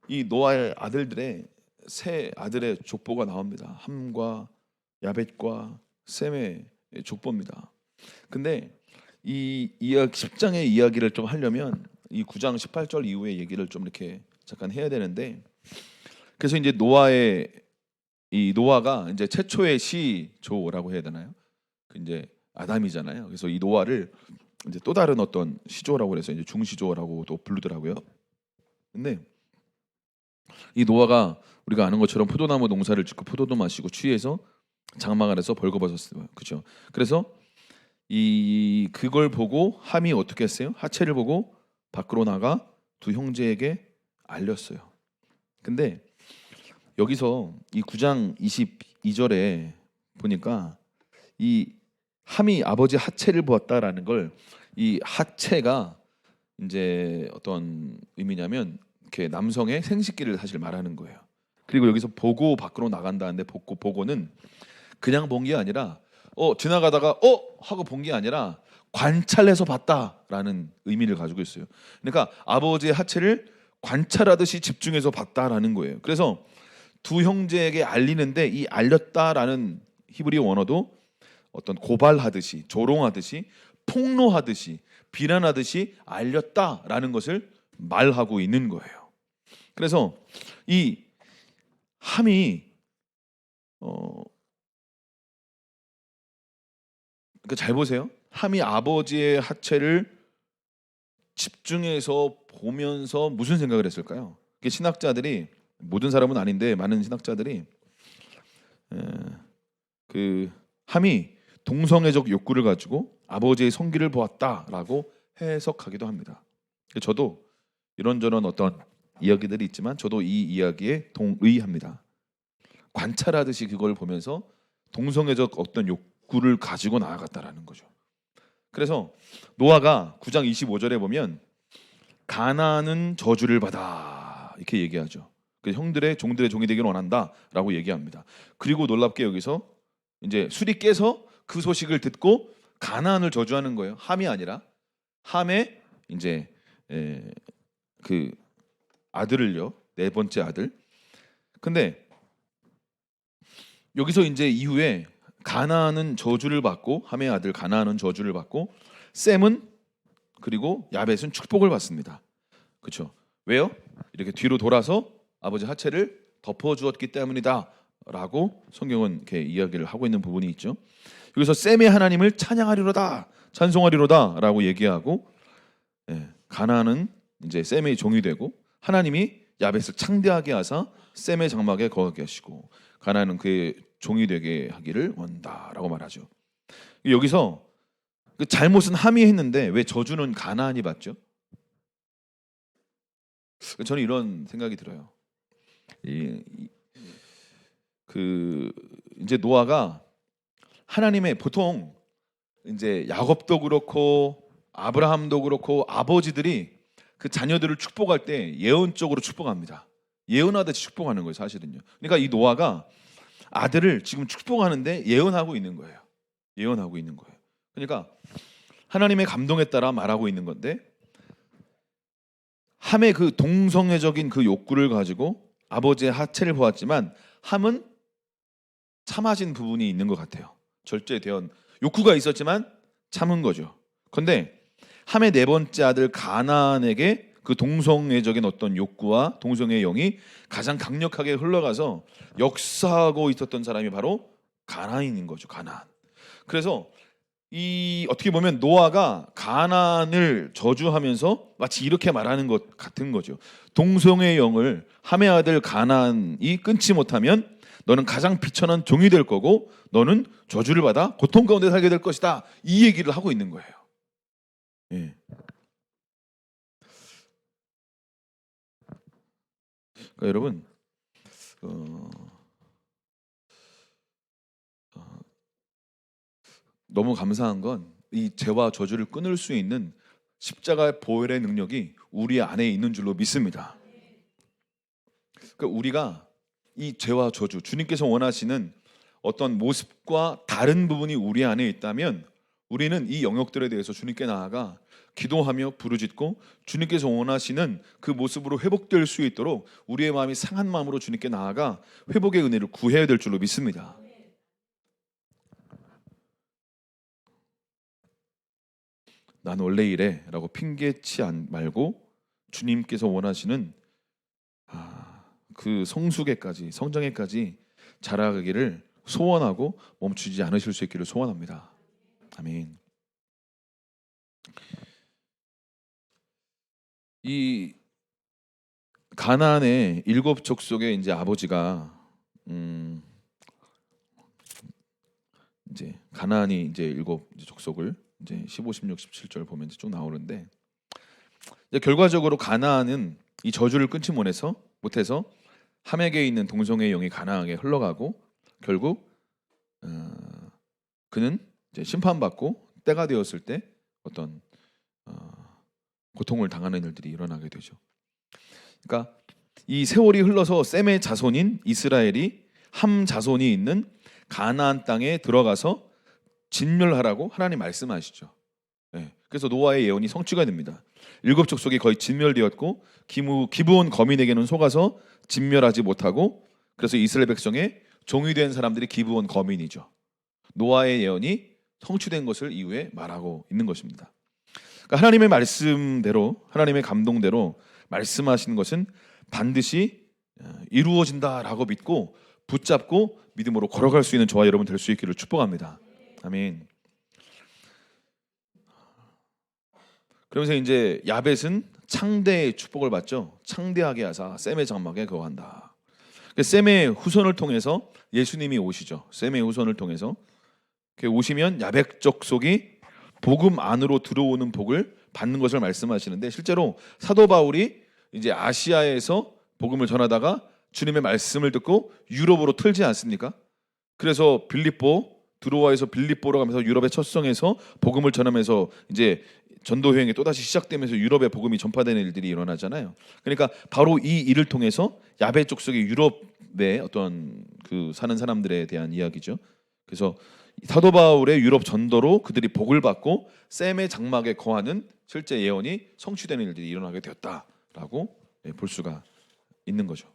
Speaker 1: 이 노아의 아들들의 세 아들의 족보가 나옵니다. 함과 야벳과 셈의 족보입니다. 근데 이 10장의 이야기를 좀 하려면 이 9장 18절 이후의 얘기를 좀 이렇게 잠깐 해야 되는데, 그래서 이제 노아가 이제 최초의 시조라고 해야 되나요? 이제 아담이잖아요. 그래서 이 노아를 이제 또 다른 어떤 시조라고 해서 이제 중시조라고 또 부르더라고요. 근데 이 노아가 우리가 아는 것처럼 포도나무 농사를 짓고 포도도 마시고 취해서 장막 안에서 벌거벗었어요. 그렇죠? 그래서 그걸 보고 함이 어떻게 했어요? 하체를 보고 밖으로 나가 두 형제에게 알렸어요. 근데 여기서 이 9장 22절에 보니까 이 함이 아버지 하체를 보았다라는 걸, 이 하체가 이제 어떤 의미냐면 이렇게 남성의 생식기를 사실 말하는 거예요. 그리고 여기서 보고 밖으로 나간다는데 보고는 그냥 본 게 아니라 지나가다가 하고 본 게 아니라 관찰해서 봤다라는 의미를 가지고 있어요. 그러니까 아버지의 하체를 관찰하듯이 집중해서 봤다라는 거예요. 그래서 두 형제에게 알리는데 이 알렸다라는 히브리 원어도 어떤 고발하듯이, 조롱하듯이, 폭로하듯이, 비난하듯이 알렸다라는 것을 말하고 있는 거예요. 그래서 이 함이 그러니까 잘 보세요. 함이 아버지의 하체를 집중해서 보면서 무슨 생각을 했을까요? 신학자들이, 모든 사람은 아닌데 많은 신학자들이 그 함이 동성애적 욕구를 가지고 아버지의 성기를 보았다라고 해석하기도 합니다. 저도 이런저런 어떤 이야기들이 있지만 저도 이 이야기에 동의합니다. 관찰하듯이 그걸 보면서 동성애적 어떤 욕구를 가지고 나아갔다라는 거죠. 그래서 노아가 9장 25절에 보면 가나안은 저주를 받아 이렇게 얘기하죠. 형들의 종들의 종이 되기를 원한다라고 얘기합니다. 그리고 놀랍게 여기서 이제 술이 깨서 그 소식을 듣고 가나안을 저주하는 거예요. 함이 아니라 함의 이제 그 아들을요, 네 번째 아들. 근데 여기서 이제 이후에 가나안은 저주를 받고, 함의 아들 가나안은 저주를 받고, 셈은 그리고 야벳은 축복을 받습니다. 그렇죠? 왜요? 이렇게 뒤로 돌아서 아버지 하체를 덮어주었기 때문이다라고 성경은 이렇게 이야기를 하고 있는 부분이 있죠. 여기서 셈의 하나님을 찬양하리로다, 찬송하리로다라고 얘기하고, 가나안은 이제 셈의 종이 되고 하나님이 야벳을 창대하게 하사 셈의 장막에 거하게 하시고 가나안은 그의 종이 되게 하기를 원다라고 말하죠. 여기서 그 잘못은 함이 했는데 왜 저주는 가나안이 받죠? 저는 이런 생각이 들어요. 그 이제 노아가 하나님의 보통 이제 야곱도 그렇고 아브라함도 그렇고 아버지들이 그 자녀들을 축복할 때 예언적으로 축복합니다. 예언하듯이 축복하는 거예요, 사실은요. 그러니까 이 노아가 아들을 지금 축복하는데 예언하고 있는 거예요. 예언하고 있는 거예요. 그러니까 하나님의 감동에 따라 말하고 있는 건데 함의 그 동성애적인 그 욕구를 가지고 아버지의 하체를 보았지만 함은 참아진 부분이 있는 것 같아요. 절제되어 욕구가 있었지만 참은 거죠. 그런데 함의 네 번째 아들 가나안에게 그 동성애적인 어떤 욕구와 동성애의 영이 가장 강력하게 흘러가서 역사하고 있었던 사람이 바로 가나안인 거죠. 가나안. 그래서 이 어떻게 보면 노아가 가나안을 저주하면서 마치 이렇게 말하는 것 같은 거죠. 동성애의 영을 함의 아들 가나안이 끊지 못하면 너는 가장 비천한 종이 될 거고 너는 저주를 받아 고통 가운데 살게 될 것이다. 이 얘기를 하고 있는 거예요. 예. 그러니까 여러분 너무 감사한 건 이 죄와 저주를 끊을 수 있는 십자가의 보혈의 능력이 우리 안에 있는 줄로 믿습니다. 그러니까 우리가 이 죄와 저주, 주님께서 원하시는 어떤 모습과 다른 부분이 우리 안에 있다면 우리는 이 영역들에 대해서 주님께 나아가 기도하며 부르짖고 주님께서 원하시는 그 모습으로 회복될 수 있도록 우리의 마음이 상한 마음으로 주님께 나아가 회복의 은혜를 구해야 될 줄로 믿습니다. 난 원래 이래 라고 핑계치 말고 주님께서 원하시는 그 성숙에까지 성장에까지 자라가기를 소원하고 멈추지 않으실 수 있기를 소원합니다. 아멘. 이 가나안의 일곱 족속의 이제 아버지가 이제 가나안이 이제 일곱 족속을 이제 15, 16, 17절 보면 쭉 나오는데 이제 결과적으로 가나안은 이 저주를 끊지 못해서 함에게 있는 동성애의 영이 가나안에 흘러가고 결국 그는 이제 심판받고 때가 되었을 때 어떤 고통을 당하는 일들이 일어나게 되죠. 그러니까 이 세월이 흘러서 셈의 자손인 이스라엘이 함 자손이 있는 가나안 땅에 들어가서 진멸하라고 하나님 말씀하시죠. 네. 그래서 노아의 예언이 성취가 됩니다. 일곱 족속이 거의 진멸되었고 기브온 거민에게는 속아서 진멸하지 못하고 그래서 이스라엘 백성의 종이 된 사람들이 기브온 거민이죠. 노아의 예언이 성취된 것을 이후에 말하고 있는 것입니다. 그러니까 하나님의 말씀대로 하나님의 감동대로 말씀하시는 것은 반드시 이루어진다라고 믿고 붙잡고 믿음으로 걸어갈 수 있는 저와 여러분 될 수 있기를 축복합니다. 아멘. 그러면서 이제 야벳은 창대의 축복을 받죠. 창대하게 하사 셈의 장막에 거한다. 셈의 후손을 통해서 예수님이 오시죠. 셈의 후손을 통해서 오시면 야벳 족속이 복음 안으로 들어오는 복을 받는 것을 말씀하시는데 실제로 사도 바울이 이제 아시아에서 복음을 전하다가 주님의 말씀을 듣고 유럽으로 틀지 않습니까? 그래서 드로아에서 빌립보로 가면서 유럽의 첫 성에서 복음을 전하면서 이제 전도 여행이 또다시 시작되면서 유럽의 복음이 전파되는 일들이 일어나잖아요. 그러니까 바로 이 일을 통해서 야베 족속의 유럽의 어떤 그 사는 사람들에 대한 이야기죠. 그래서 사도 바울의 유럽 전도로 그들이 복을 받고 셈의 장막에 거하는 실제 예언이 성취되는 일들이 일어나게 되었다라고 볼 수가 있는 거죠.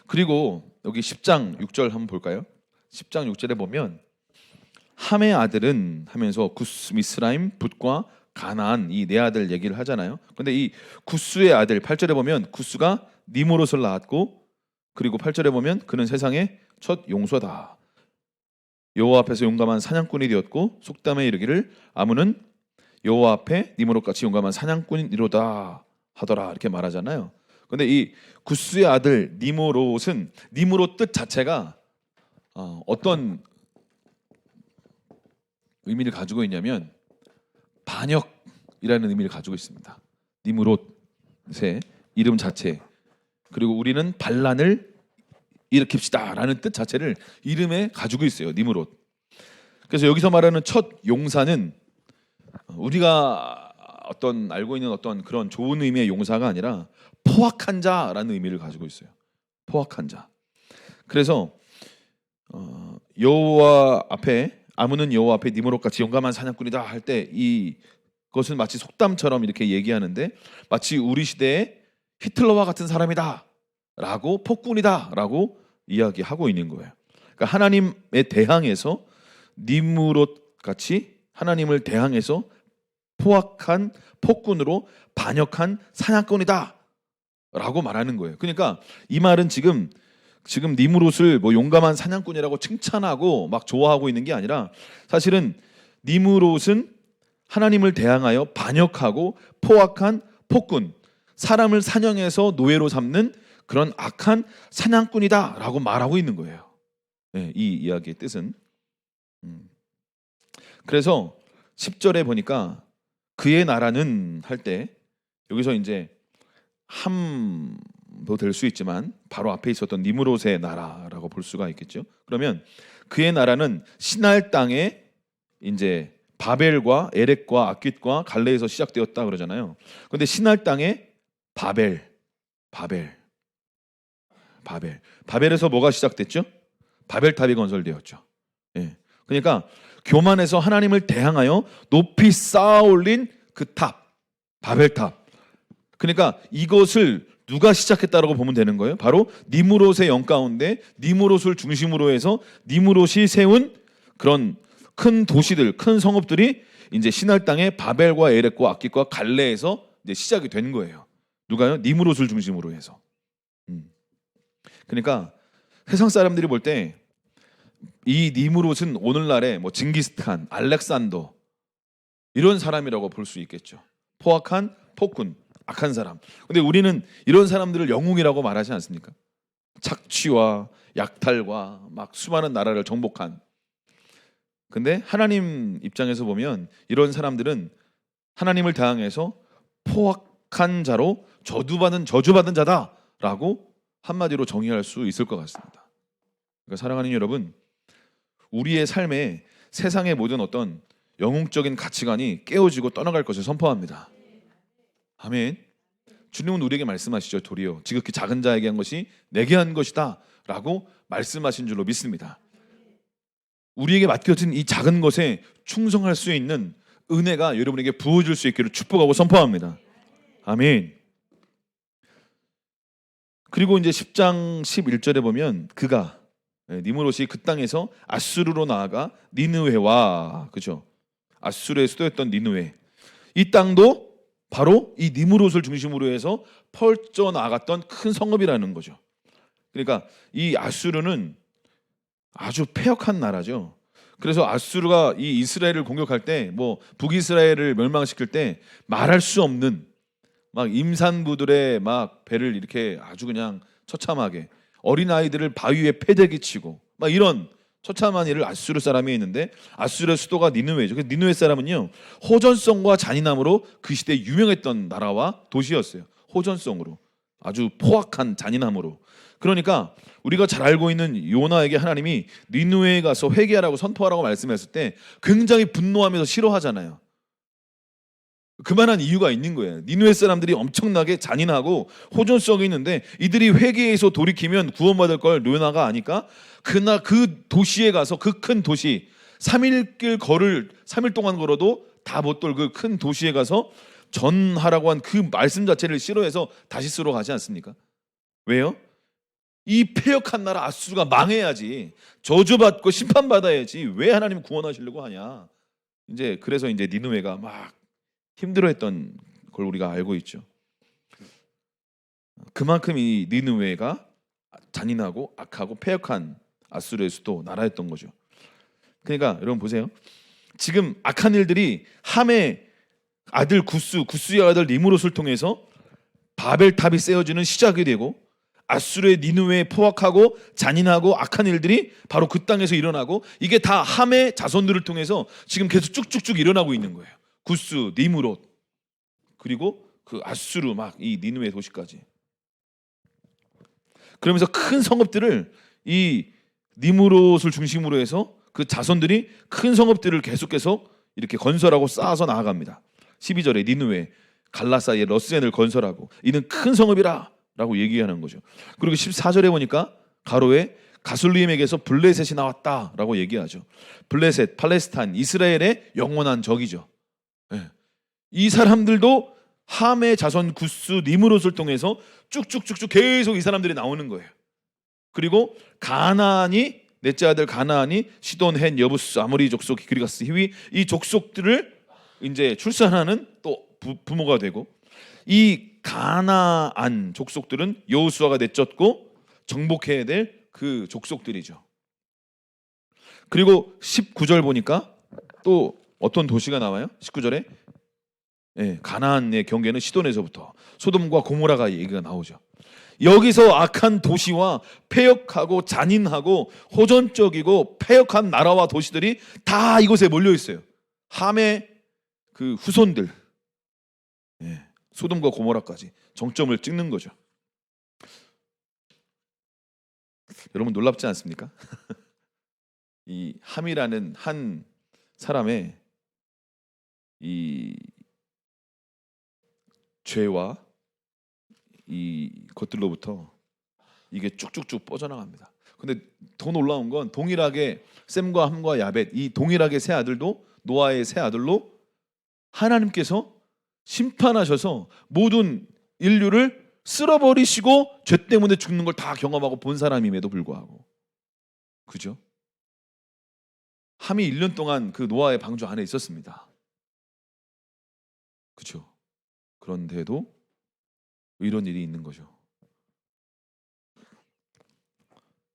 Speaker 1: 그리고 여기 10장 6절 한번 볼까요? 10장 6절에 보면 함의 아들은 하면서 구스, 미스라임, 붓과 가나안 이 네 아들 얘기를 하잖아요. 근데 이 구스의 아들 8절에 보면 구스가 니무롯을 낳았고 그리고 8절에 보면 그는 세상의 첫 용서다. 여호와 앞에서 용감한 사냥꾼이 되었고 속담에 이르기를 아문은 여호와 앞에 니무롯같이 용감한 사냥꾼이로다 하더라 이렇게 말하잖아요. 근데 이 구스의 아들 니므롯은 니므롯 뜻 자체가 어떤 의미를 가지고 있냐면 반역이라는 의미를 가지고 있습니다. 니므롯의 이름 자체, 그리고 우리는 반란을 일으킵시다라는 뜻 자체를 이름에 가지고 있어요. 니므롯. 그래서 여기서 말하는 첫 용사는 우리가 어떤 알고 있는 어떤 그런 좋은 의미의 용사가 아니라 포악한 자라는 의미를 가지고 있어요. 포악한 자. 그래서 여호와 앞에, 아문은 여호와 앞에 니므롯같이 용감한 사냥꾼이다 할 때 이것은 마치 속담처럼 이렇게 얘기하는데, 마치 우리 시대에 히틀러와 같은 사람이다 라고, 폭군이다 라고 이야기하고 있는 거예요. 그러니까 하나님에 대항해서 니므롯같이 하나님을 대항해서 포악한 폭군으로 반역한 사냥꾼이다 라고 말하는 거예요. 그러니까 이 말은 지금 니므롯을 뭐 용감한 사냥꾼이라고 칭찬하고 막 좋아하고 있는 게 아니라, 사실은 니므롯은 하나님을 대항하여 반역하고 포악한 폭군, 사람을 사냥해서 노예로 삼는 그런 악한 사냥꾼이다라고 말하고 있는 거예요. 네, 이 이야기의 뜻은. 그래서 10절에 보니까 그의 나라는 할 때, 여기서 이제 함도 될 수 있지만 바로 앞에 있었던 니므롯의 나라라고 볼 수가 있겠죠. 그러면 그의 나라는 시날 땅에 이제 바벨과 에렉과 악깃과 갈레에서 시작되었다 그러잖아요. 그런데 시날 땅에 바벨에서 뭐가 시작됐죠? 바벨탑이 건설되었죠. 예. 그러니까 교만해서 하나님을 대항하여 높이 쌓아올린 그 탑, 바벨탑. 그러니까 이것을 누가 시작했다라고 보면 되는 거예요. 바로 니므롯의 영 가운데 니므롯을 중심으로 해서 니므롯이 세운 그런 큰 도시들, 큰 성읍들이 이제 시날 땅에 바벨과 에렉과 악깃과 갈레에서 이제 시작이 된 거예요. 누가요? 니므롯을 중심으로 해서. 그러니까 세상 사람들이 볼 때 이 니므롯은 오늘날의 뭐 징기스칸, 알렉산더 이런 사람이라고 볼 수 있겠죠. 포악한 폭군, 악한 사람. 근데 우리는 이런 사람들을 영웅이라고 말하지 않습니까? 착취와 약탈과 막 수많은 나라를 정복한. 근데 하나님 입장에서 보면 이런 사람들은 하나님을 대항해서 포악한 자로 저주받은 자다라고 한마디로 정의할 수 있을 것 같습니다. 그러니까 사랑하는 여러분, 우리의 삶에 세상의 모든 어떤 영웅적인 가치관이 깨어지고 떠나갈 것을 선포합니다. 아멘. 주님은 우리에게 말씀하시죠. 도리어 지극히 작은 자에게 한 것이 내게 한 것이다 라고 말씀하신 줄로 믿습니다. 우리에게 맡겨진 이 작은 것에 충성할 수 있는 은혜가 여러분에게 부어질 수 있기를 축복하고 선포합니다. 아멘. 그리고 이제 10장 11절에 보면 그가, 니므롯이 그 땅에서 아수르로 나아가 니느웨와, 그죠? 아수르의 수도였던 니느웨, 이 땅도 바로 이 니므롯을 중심으로 해서 펼쳐 나갔던 큰 성읍이라는 거죠. 그러니까 이 아수르는 아주 패역한 나라죠. 그래서 아수르가 이 이스라엘을 공격할 때, 뭐 북이스라엘을 멸망시킬 때 말할 수 없는 막 임산부들의 막 배를 이렇게 아주 그냥 처참하게, 어린 아이들을 바위에 패대기 치고 막 이런 처참한 일을 아수르 사람이 했는데, 아수르의 수도가 니느웨죠. 그래서 니느웨 사람은요, 호전성과 잔인함으로 그 시대에 유명했던 나라와 도시였어요. 호전성으로, 아주 포악한 잔인함으로. 그러니까 우리가 잘 알고 있는 요나에게 하나님이 니느웨에 가서 회개하라고 선포하라고 말씀했을 때 굉장히 분노하면서 싫어하잖아요. 그만한 이유가 있는 거예요. 니느웨 사람들이 엄청나게 잔인하고 호전성이 있는데 이들이 회개해서 돌이키면 구원받을 걸 요나가 아니까 그날 그 도시에 가서, 그 큰 도시 3일 동안 걸어도 다 못 돌 그 큰 도시에 가서 전하라고 한 그 말씀 자체를 싫어해서 다시스로 가지 않습니까? 왜요? 이 패역한 나라 아수르가 망해야지, 저주받고 심판받아야지 왜 하나님 구원하시려고 하냐. 이제 그래서 이제 니느웨가 막 힘들어했던 걸 우리가 알고 있죠. 그만큼 이 니느웨가 잔인하고 악하고 패역한 아수르의 수도 나라였던 거죠. 그러니까 여러분 보세요. 지금 악한 일들이 함의 아들 구스의 아들 니므롯을 통해서 바벨탑이 세워지는 시작이 되고 아수르의 니느웨에 포악하고 잔인하고 악한 일들이 바로 그 땅에서 일어나고 이게 다 함의 자손들을 통해서 지금 계속 쭉쭉쭉 일어나고 있는 거예요. 구스, 니므롯 그리고 그 아수르 막 이 니느웨 도시까지. 그러면서 큰 성읍들을 이 니므롯을 중심으로 해서 그 자손들이 큰 성읍들을 계속해서 이렇게 건설하고 쌓아서 나아갑니다. 12절에 니느웨, 갈라사의 러스엔을 건설하고 이는 큰 성읍이라 라고 얘기하는 거죠. 그리고 14절에 보니까 가로에 가술림에게서 블레셋이 나왔다라고 얘기하죠. 블레셋, 팔레스타인, 이스라엘의 영원한 적이죠. 네. 이 사람들도 함의 자손 구스, 니므롯을 통해서 쭉쭉쭉쭉 계속 이 사람들이 나오는 거예요. 그리고 가나안이 넷째 아들 가나안이 시돈, 헷, 여부스, 아모리 족속, 기르가스, 히위 이 족속들을 이제 출산하는 또 부모가 되고 이 가나안 족속들은 여호수아가 내쫓고 정복해야 될 그 족속들이죠. 그리고 19절 보니까 또 어떤 도시가 나와요? 19절에 가나안의 경계는 시돈에서부터 소돔과 고모라가 얘기가 나오죠. 여기서 악한 도시와 폐역하고 잔인하고 호전적이고 폐역한 나라와 도시들이 다 이곳에 몰려 있어요. 함의 그 후손들, 소돔과 고모라까지 정점을 찍는 거죠. 여러분 놀랍지 않습니까? 이 함이라는 한 사람의 이 죄와 이 것들로부터 이게 쭉쭉쭉 뻗어나갑니다. 근데 더 놀라운 건 동일하게 셈과 함과 야벳 이 동일하게 세 아들도 노아의 세 아들로 하나님께서 심판하셔서 모든 인류를 쓸어버리시고 죄 때문에 죽는 걸 다 경험하고 본 사람임에도 불구하고 그죠? 함이 1년 동안 그 노아의 방주 안에 있었습니다. 그죠? 그런데도 이런 일이 있는 거죠.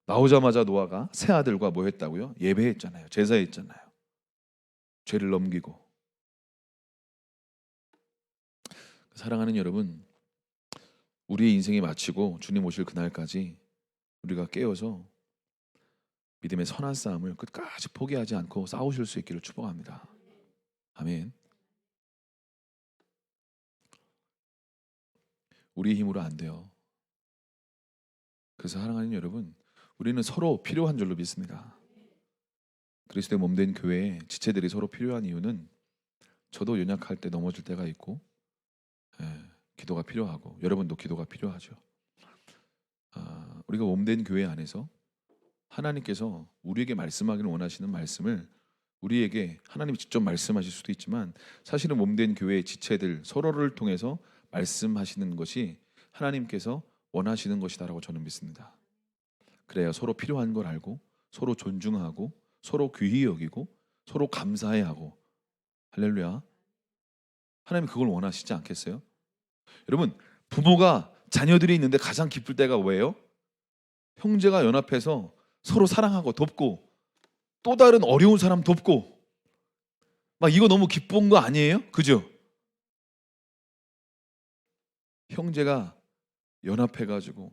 Speaker 1: 나오자마자 노아가 세 아들과 뭐 했다고요? 예배했잖아요. 제사했잖아요. 죄를 넘기고. 사랑하는 여러분, 우리의 인생이 마치고 주님 오실 그날까지 우리가 깨어서 믿음의 선한 싸움을 끝까지 포기하지 않고 싸우실 수 있기를 축복합니다. 아멘. 우리의 힘으로 안 돼요. 그래서 사랑하는 여러분, 우리는 서로 필요한 줄로 믿습니다. 그리스도의 몸된 교회에 지체들이 서로 필요한 이유는 저도 연약할 때 넘어질 때가 있고 기도가 필요하고 여러분도 기도가 필요하죠. 우리가 몸된 교회 안에서 하나님께서 우리에게 말씀하기를 원하시는 말씀을 우리에게 하나님이 직접 말씀하실 수도 있지만 사실은 몸된 교회의 지체들 서로를 통해서 말씀하시는 것이 하나님께서 원하시는 것이다라고 저는 믿습니다. 그래야 서로 필요한 걸 알고 서로 존중하고 서로 귀히 여기고 서로 감사해야 하고 할렐루야. 하나님 그걸 원하시지 않겠어요? 여러분 부모가 자녀들이 있는데 가장 기쁠 때가 뭐예요? 형제가 연합해서 서로 사랑하고 돕고 또 다른 어려운 사람 돕고 막 이거 너무 기쁜 거 아니에요? 그죠? 형제가 연합해가지고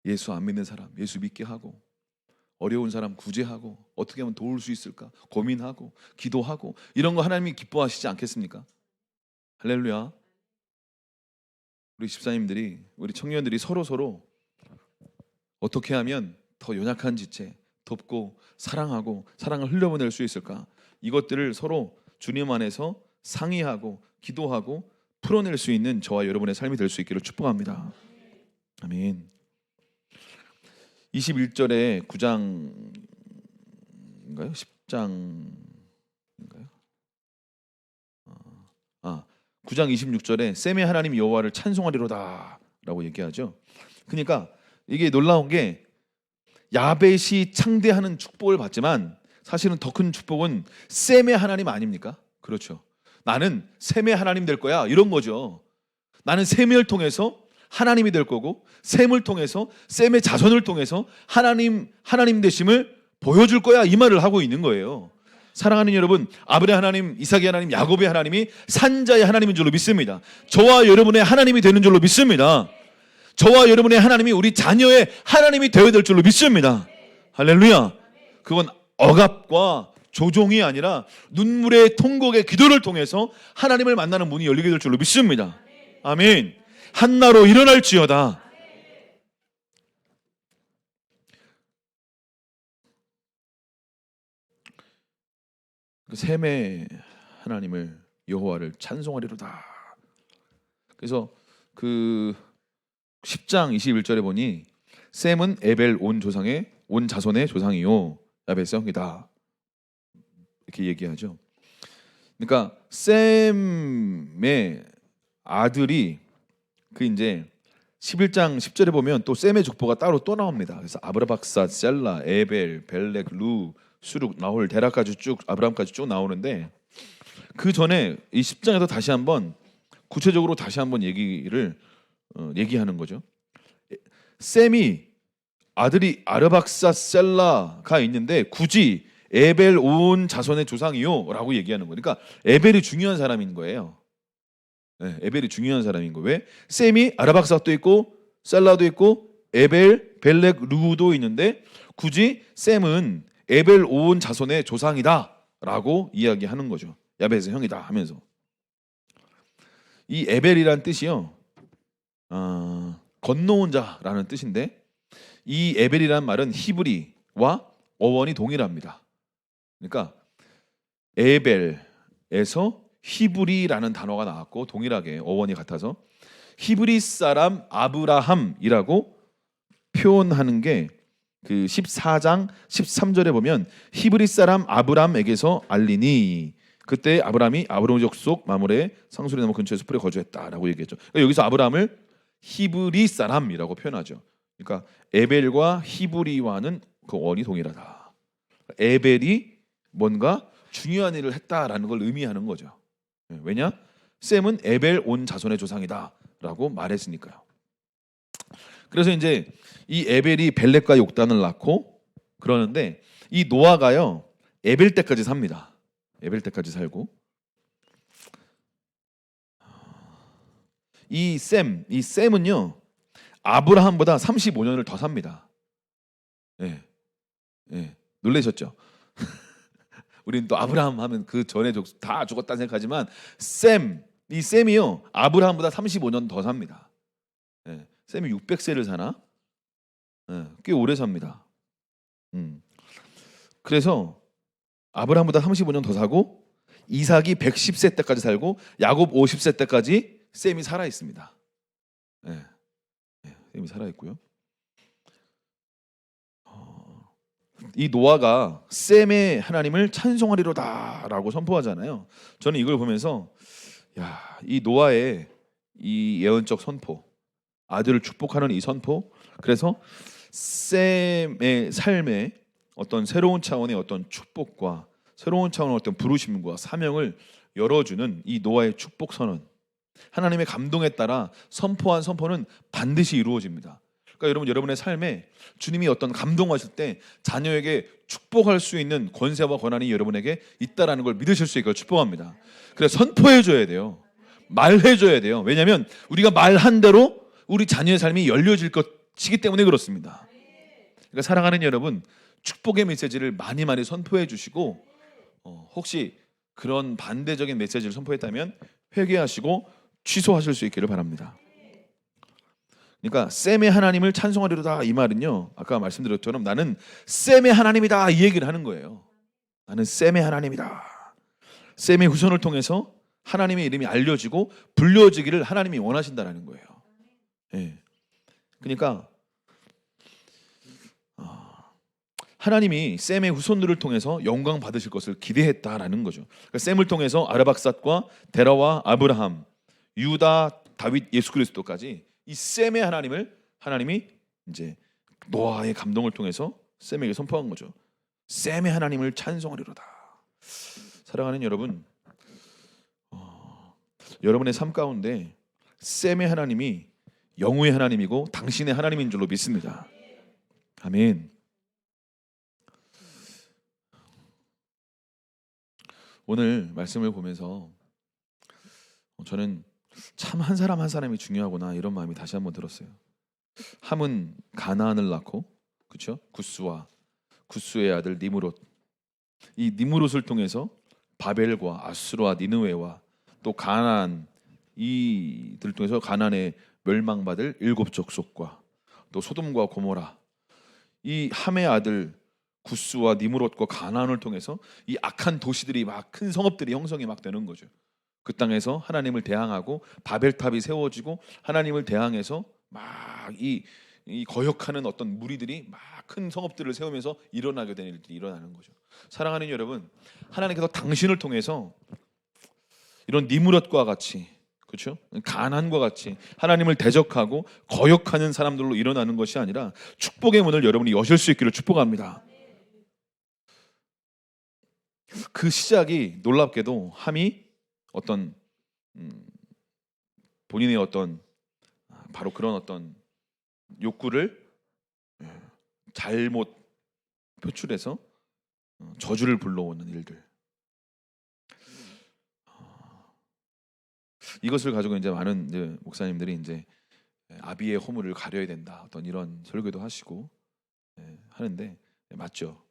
Speaker 1: 예수 안 믿는 사람 예수 믿게 하고 어려운 사람 구제하고 어떻게 하면 도울 수 있을까 고민하고 기도하고 이런 거 하나님이 기뻐하시지 않겠습니까? 할렐루야. 우리 집사님들이 우리 청년들이 서로 어떻게 하면 더 연약한 지체 돕고 사랑하고 사랑을 흘려보낼 수 있을까? 이것들을 서로 주님 안에서 상의하고 기도하고 풀어낼 수 있는 저와 여러분의 삶이 될 수 있기를 축복합니다. 아멘. 21절에 9장인가요? 10장인가요? 9장 26절에 셈의 하나님 여호와를 찬송하리로다 라고 얘기하죠. 그러니까 이게 놀라운 게 야벳이 창대하는 축복을 받지만 사실은 더 큰 축복은 셈의 하나님 아닙니까? 그렇죠. 나는 셈의 하나님 될 거야 이런 거죠. 나는 셈을 통해서 하나님이 될 거고 셈을 통해서 셈의 자손을 통해서 하나님 되심을 보여줄 거야 이 말을 하고 있는 거예요. 사랑하는 여러분, 아브라함의 하나님, 이삭의 하나님, 야곱의 하나님이 산자의 하나님인 줄로 믿습니다. 저와 여러분의 하나님이 되는 줄로 믿습니다. 저와 여러분의 하나님이 우리 자녀의 하나님이 되어야 될 줄로 믿습니다. 할렐루야. 그건 억압과 조종이 아니라 눈물의 통곡의 기도를 통해서 하나님을 만나는 문이 열리게 될 줄로 믿습니다. 아멘. 한나로 일어날지어다. 그 셈의 하나님을, 여호와를 찬송하리로다. 그래서 그 10장 21절에 보니 셈은 에벨 온 조상의 온 자손의 조상이요 야벳의 형이다, 이렇게 얘기하죠. 그러니까 셈의 아들이 그 이제 11장 10절에 보면 또 셈의 족보가 따로 또 나옵니다. 그래서 아브라박사, 셀라, 에벨, 벨렉, 루, 수룩, 나홀, 데라까지 쭉, 아브라함까지 쭉 나오는데, 그 전에 이 10장에서 다시 한번 구체적으로 다시 한번 얘기하는 거죠. 셈이 아들이 아르박사, 셀라가 있는데 굳이 에벨 온 자손의 조상이요 라고 얘기하는 거예요. 그러니까 에벨이 중요한 사람인 거예요. 네, 에벨이 중요한 사람인 거예요. 왜? 셈이 아르박사도 있고 셀라도 있고 에벨, 벨렉, 루도 있는데 굳이 셈은 에벨 온 자손의 조상이다 라고 이야기하는 거죠. 야벳의 형이다 하면서. 이 에벨이란 뜻이요, 건너온 자라는 뜻인데, 이 에벨이란 말은 히브리와 어원이 동일합니다. 그러니까 에벨에서 히브리라는 단어가 나왔고 동일하게 어원이 같아서 히브리 사람 아브라함이라고 표현하는 게 그 14장 13절에 보면 히브리 사람 아브람에게서 알리니 그때 아브람이 아브람 족속 마므레 상수리 나무 근처에 숲에 거주했다라고 얘기했죠. 그러니까 여기서 아브람을 히브리 사람이라고 표현하죠. 그러니까 에벨과 히브리와는 그 원이 동일하다. 에벨이 뭔가 중요한 일을 했다라는 걸 의미하는 거죠. 왜냐? 셈은 에벨 온 자손의 조상이다라고 말했으니까요. 그래서 이제 이 에벨이 벨렉과 욕단을 낳고 그러는데, 이 노아가요 에벨 때까지 삽니다. 에벨 때까지 살고, 이 셈은요 아브라함보다 35년을 더 삽니다. 예, 예, 놀라셨죠? 우리는 또 아브라함 하면 그 전에 다 죽었다 생각하지만 이 셈이요 아브라함보다 35년 더 삽니다. 예, 셈이 600세를 사나? 예, 꽤 오래 삽니다. 그래서 아브라함보다 35년 더 사고, 이삭이 110세 때까지 살고, 야곱 50세 때까지 셈이 살아 있습니다. 예, 예, 셈이 살아 있고요. 이 노아가 셈의 하나님을 찬송하리로다라고 선포하잖아요. 저는 이걸 보면서 이 노아의 이 예언적 선포, 아들을 축복하는 이 선포, 그래서 셈의 삶에 어떤 새로운 차원의 어떤 축복과 새로운 차원의 어떤 부르심과 사명을 열어주는 이 노아의 축복 선언, 하나님의 감동에 따라 선포한 선포는 반드시 이루어집니다. 그러니까 여러분, 여러분의 삶에 주님이 어떤 감동하실 때 자녀에게 축복할 수 있는 권세와 권한이 여러분에게 있다라는 걸 믿으실 수 있게 축복합니다. 그래서 선포해줘야 돼요. 말해줘야 돼요. 왜냐하면 우리가 말한 대로 우리 자녀의 삶이 열려질 것이기 때문에 그렇습니다. 그러니까 사랑하는 여러분, 축복의 메시지를 많이 선포해 주시고, 혹시 그런 반대적인 메시지를 선포했다면 회개하시고 취소하실 수 있기를 바랍니다. 그러니까 셈의 하나님을 찬송하리로다, 이 말은요 아까 말씀드렸처럼 나는 셈의 하나님이다 이 얘기를 하는 거예요. 나는 셈의 하나님이다. 셈의 후손을 통해서 하나님의 이름이 알려지고 불려지기를 하나님이 원하신다라는 거예요. 예. 그러니까 하나님이 셈의 후손들을 통해서 영광 받으실 것을 기대했다라는 거죠. 그러니까 셈을 통해서 아르박삿과 데라와 아브라함, 유다, 다윗, 예수 그리스도까지 이 셈의 하나님이 이제 노아의 감동을 통해서 셈에게 선포한 거죠. 셈의 하나님을 찬송하리로다. 사랑하는 여러분, 여러분의 삶 가운데 셈의 하나님이 영우의 하나님이고 당신의 하나님인 줄로 믿습니다. 아멘. 오늘 말씀을 보면서 저는 참 한 사람 한 사람이 중요하구나 이런 마음이 다시 한번 들었어요. 함은 가나안을 낳고, 그렇죠? 구스의 아들 니므롯. 이 니므롯을 통해서 바벨과 아수르와 니느웨와 또 가나안, 이들 통해서 가나안의 멸망받을 일곱 족속과 또 소돔과 고모라, 이 함의 아들 구스와 니므롯과 가나안을 통해서 이 악한 도시들이 막 큰 성읍들이 형성이 막 되는 거죠. 그 땅에서 하나님을 대항하고 바벨탑이 세워지고 하나님을 대항해서 막 이 거역하는 어떤 무리들이 막 큰 성읍들을 세우면서 일어나게 되는 일들이 일어나는 거죠. 사랑하는 여러분, 하나님께서 당신을 통해서 이런 니므롯과 같이, 그렇죠? 가난과 같이 하나님을 대적하고 거역하는 사람들로 일어나는 것이 아니라 축복의 문을 여러분이 여실 수 있기를 축복합니다. 그 시작이 놀랍게도 함이 어떤 본인의 어떤 바로 그런 어떤 욕구를 잘못 표출해서 저주를 불러오는 일들. 이것을 가지고 이제 많은 이제 목사님들이 이제 아비의 허물을 가려야 된다, 어떤 이런 설교도 하시고 하는데 맞죠.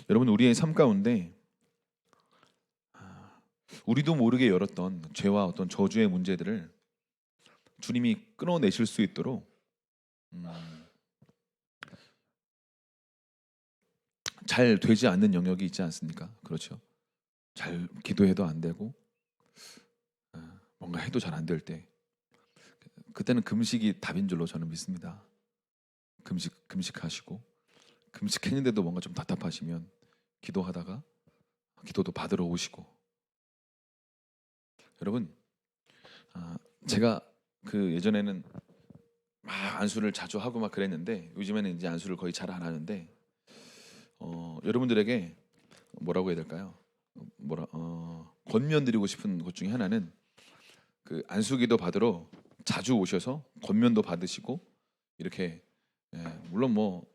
Speaker 1: 여러분, 우리의 삶 가운데 우리도 모르게 열었던 죄와 어떤 저주의 문제들을 주님이 끊어내실 수 있도록 잘 되지 않는 영역이 있지 않습니까? 그렇죠. 잘 기도해도 안 되고 뭔가 해도 잘 안 될 때, 그때는 금식이 답인 줄로 저는 믿습니다. 금식하시고, 금식했는데도 뭔가 좀 답답하시면 기도하다가 기도도 받으러 오시고. 여러분, 제가 그 예전에는 막 안수를 자주 하고 막 그랬는데 요즘에는 이제 안수를 거의 잘 안 하는데 여러분들에게 뭐라고 해야 될까요? 권면드리고 싶은 것 중에 하나는 그 안수기도 받으러 자주 오셔서 권면도 받으시고 이렇게, 물론 뭐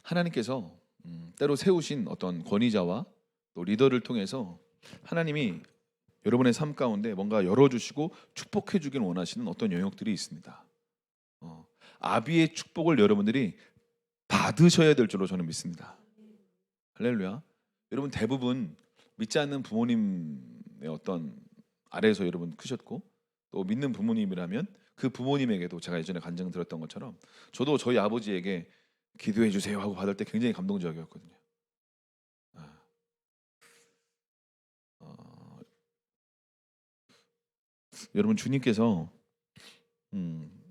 Speaker 1: 하나님께서 때로 세우신 어떤 권위자와 또 리더를 통해서 하나님이 여러분의 삶 가운데 뭔가 열어주시고 축복해 주길 원하시는 어떤 영역들이 있습니다. 아비의 축복을 여러분들이 받으셔야 될 줄로 저는 믿습니다. 할렐루야. 여러분 대부분 믿지 않는 부모님의 어떤 아래에서 여러분 크셨고, 또 믿는 부모님이라면 그 부모님에게도 제가 예전에 간증 들었던 것처럼 저도 저희 아버지에게 기도해 주세요 하고 받을 때 굉장히 감동적이었거든요. 여러분, 주님께서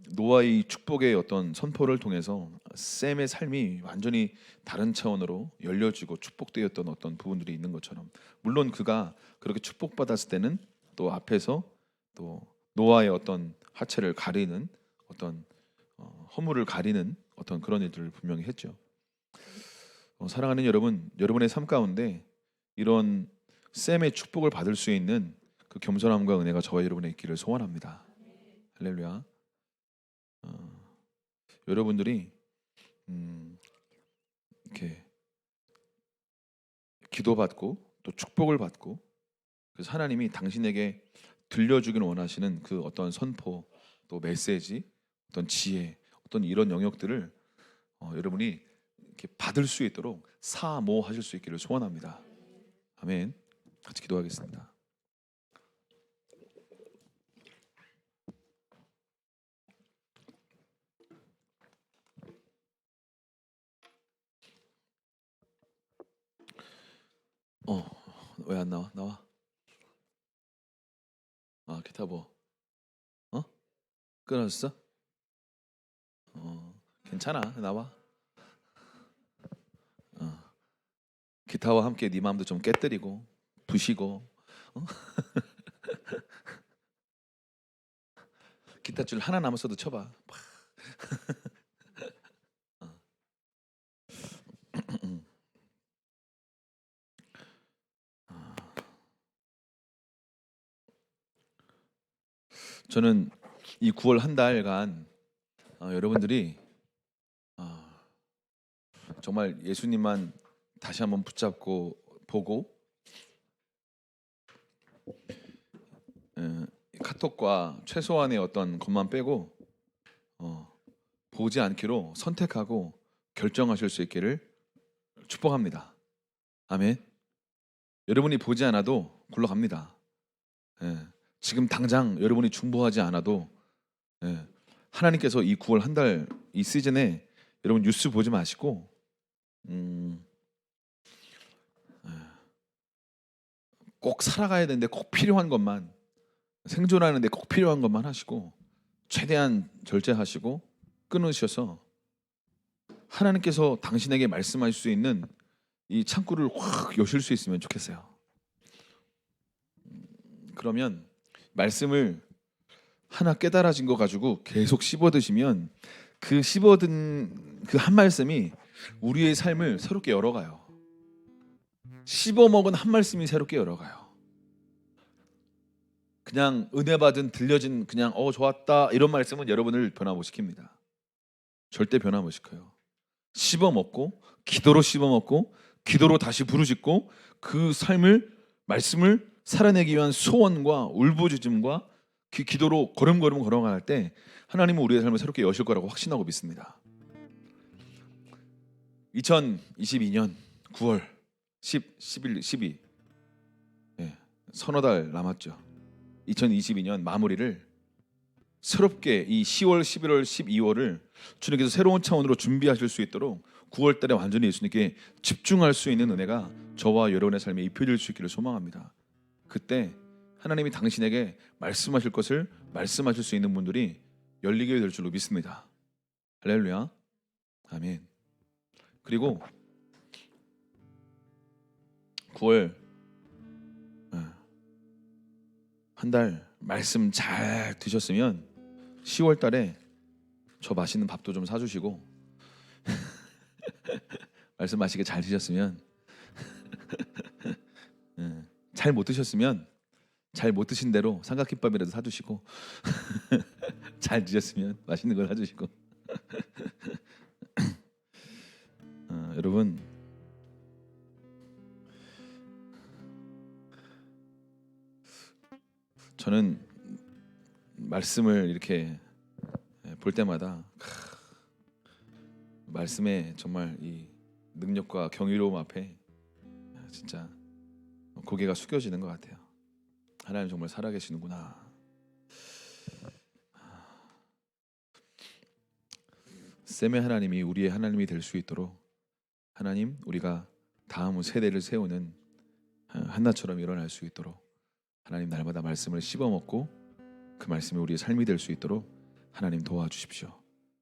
Speaker 1: 노아의 축복의 어떤 선포를 통해서 셈의 삶이 완전히 다른 차원으로 열려지고 축복되었던 어떤 부분들이 있는 것처럼, 물론 그가 그렇게 축복받았을 때는 또 앞에서 또 노아의 어떤 하체를 가리는 어떤 허물을 가리는 어떤 그런 일들을 분명히 했죠. 사랑하는 여러분, 여러분의 삶 가운데 이런 셈의 축복을 받을 수 있는 그 겸손함과 은혜가 저와 여러분의 있기를 소원합니다. 할렐루야. 여러분들이 이렇게 기도받고 또 축복을 받고, 그래서 하나님이 당신에게 들려주기를 원하시는 그 어떤 선포, 또 메시지, 어떤 지혜, 어떤 이런 영역들을 여러분이 이렇게 받을 수 있도록 사모하실 수 있기를 소원합니다. 아멘. 같이 기도하겠습니다. 왜 안 나와? 나와. 기타 뭐? 끊었어? 괜찮아. 나와. 기타와 함께 네 마음도 좀 깨뜨리고 부시고, 기타 줄 하나 남았어도 쳐봐. 저는 이 9월 한 달간 여러분들이 정말 예수님만 다시 한번 붙잡고 보고 카톡과 최소한의 어떤 것만 빼고 보지 않기로 선택하고 결정하실 수 있기를 축복합니다. 아멘. 여러분이 보지 않아도 굴러갑니다. 지금 당장 여러분이 중보하지 않아도 하나님께서 이 9월 한 달 이 시즌에 여러분 뉴스 보지 마시고 꼭 살아가야 되는데 꼭 필요한 것만, 생존하는데 꼭 필요한 것만 하시고 최대한 절제하시고 끊으셔서 하나님께서 당신에게 말씀하실 수 있는 이 창구를 확 여실 수 있으면 좋겠어요. 그러면 말씀을 하나 깨달아진 거 가지고 계속 씹어 드시면 그 씹어든 그 한 말씀이 우리의 삶을 새롭게 열어가요. 씹어 먹은 한 말씀이 새롭게 열어가요. 그냥 은혜 받은 들려진 그냥 좋았다 이런 말씀은 여러분을 변화 못 시킵니다. 절대 변화 못 시켜요. 씹어 먹고 기도로 씹어 먹고 기도로 다시 부르짖고 그 삶을 말씀을 살아내기 위한 소원과 울부짖음과 기도로 걸음걸음 걸어갈 때 하나님은 우리의 삶을 새롭게 여실 거라고 확신하고 믿습니다. 2022년 9월 10, 11, 12 서너 달 남았죠. 2022년 마무리를 새롭게 이 10월, 11월, 12월을 주님께서 새로운 차원으로 준비하실 수 있도록 9월 달에 완전히 예수님께 집중할 수 있는 은혜가 저와 여러분의 삶에 입혀질 수 있기를 소망합니다. 그때 하나님이 당신에게 말씀하실 것을 말씀하실 수 있는 분들이 열리게 될 줄로 믿습니다. 할렐루야. 아멘. 그리고 9월 한 달 말씀 잘 드셨으면 10월 달에 저 맛있는 밥도 좀 사주시고 말씀 맛있게 잘 드셨으면 잘 못 드셨으면 잘 못 드신 대로 삼각김밥이라도 사주시고 잘 드셨으면 맛있는 걸 사주시고 여러분 저는 말씀을 이렇게 볼 때마다 말씀에 정말 이 능력과 경이로움 앞에 진짜 고개가 숙여지는 것 같아요. 하나님 정말 살아계시는구나. 셈의 하나님이 우리의 하나님이 될 수 있도록 하나님 우리가 다음 세대를 세우는 한나처럼 일어날 수 있도록 하나님 날마다 말씀을 씹어먹고 그 말씀이 우리의 삶이 될 수 있도록 하나님 도와주십시오.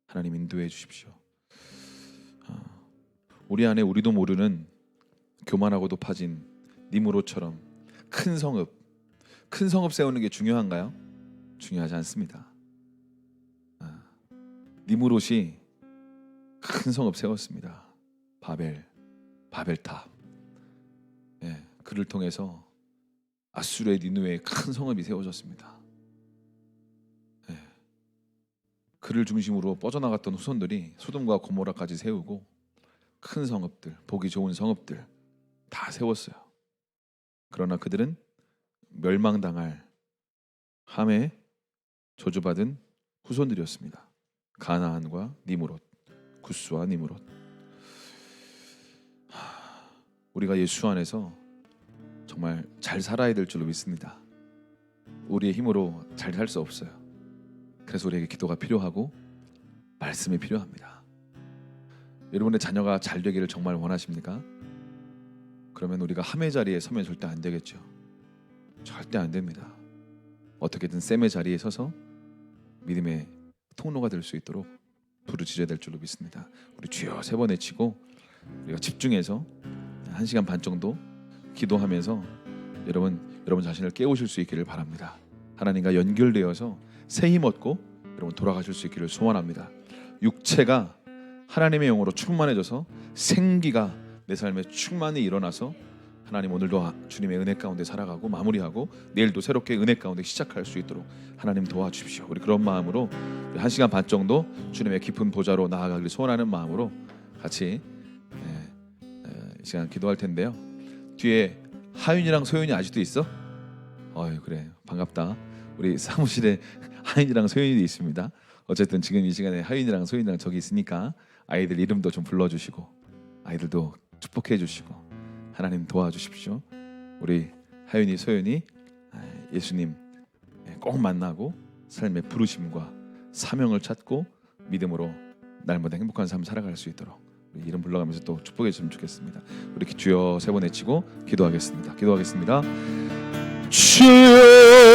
Speaker 1: 하나님 인도해 주십시오. 우리 안에 우리도 모르는 교만하고 높아진 니무롯처럼 큰 성읍 세우는 게 중요한가요? 중요하지 않습니다. 니무롯이 큰 성읍 세웠습니다. 바벨탑. 그를 통해서 아수르의 니느웨의 큰 성읍이 세워졌습니다. 그를 중심으로 뻗어나갔던 후손들이 소돔과 고모라까지 세우고 큰 성읍들, 보기 좋은 성읍들 다 세웠어요. 그러나 그들은 멸망당할 함에 저주받은 후손들이었습니다. 가나안과 니무롯, 구스와 니무롯. 우리가 예수 안에서 정말 잘 살아야 될 줄로 믿습니다. 우리의 힘으로 잘 살 수 없어요. 그래서 우리에게 기도가 필요하고 말씀이 필요합니다. 여러분의 자녀가 잘 되기를 정말 원하십니까? 그러면 우리가 함의 자리에 서면 절대 안 되겠죠. 절대 안 됩니다. 어떻게든 셈의 자리에 서서 믿음의 통로가 될 수 있도록 부르짖어야 될 줄로 믿습니다. 우리 주여 3번 외치고 우리가 집중해서 1시간 반 정도 기도하면서 여러분 자신을 깨우실 수 있기를 바랍니다. 하나님과 연결되어서 새 힘 얻고 여러분 돌아가실 수 있기를 소원합니다. 육체가 하나님의 영으로 충만해져서 생기가 내 삶에 충만히 일어나서 하나님 오늘도 주님의 은혜 가운데 살아가고 마무리하고 내일도 새롭게 은혜 가운데 시작할 수 있도록 하나님 도와주십시오. 우리 그런 마음으로 1시간 반 정도 주님의 깊은 보좌로 나아가기를 소원하는 마음으로 같이 시간 기도할 텐데요. 뒤에 하윤이랑 소윤이 아직도 있어? 어유 그래 반갑다. 우리 사무실에 하윤이랑 소윤이도 있습니다. 어쨌든 지금 이 시간에 하윤이랑 소윤이랑 저기 있으니까 아이들 이름도 좀 불러주시고 아이들도 축복해 주시고 하나님 도와주십시오. 우리 하윤이 소윤이 예수님 꼭 만나고 삶의 부르심과 사명을 찾고 믿음으로 날마다 행복한 삶 살아갈 수 있도록 우리 이름 불러가면서 또 축복해 주시면 좋겠습니다. 우리 주여 세 번 외치고 기도하겠습니다. 주여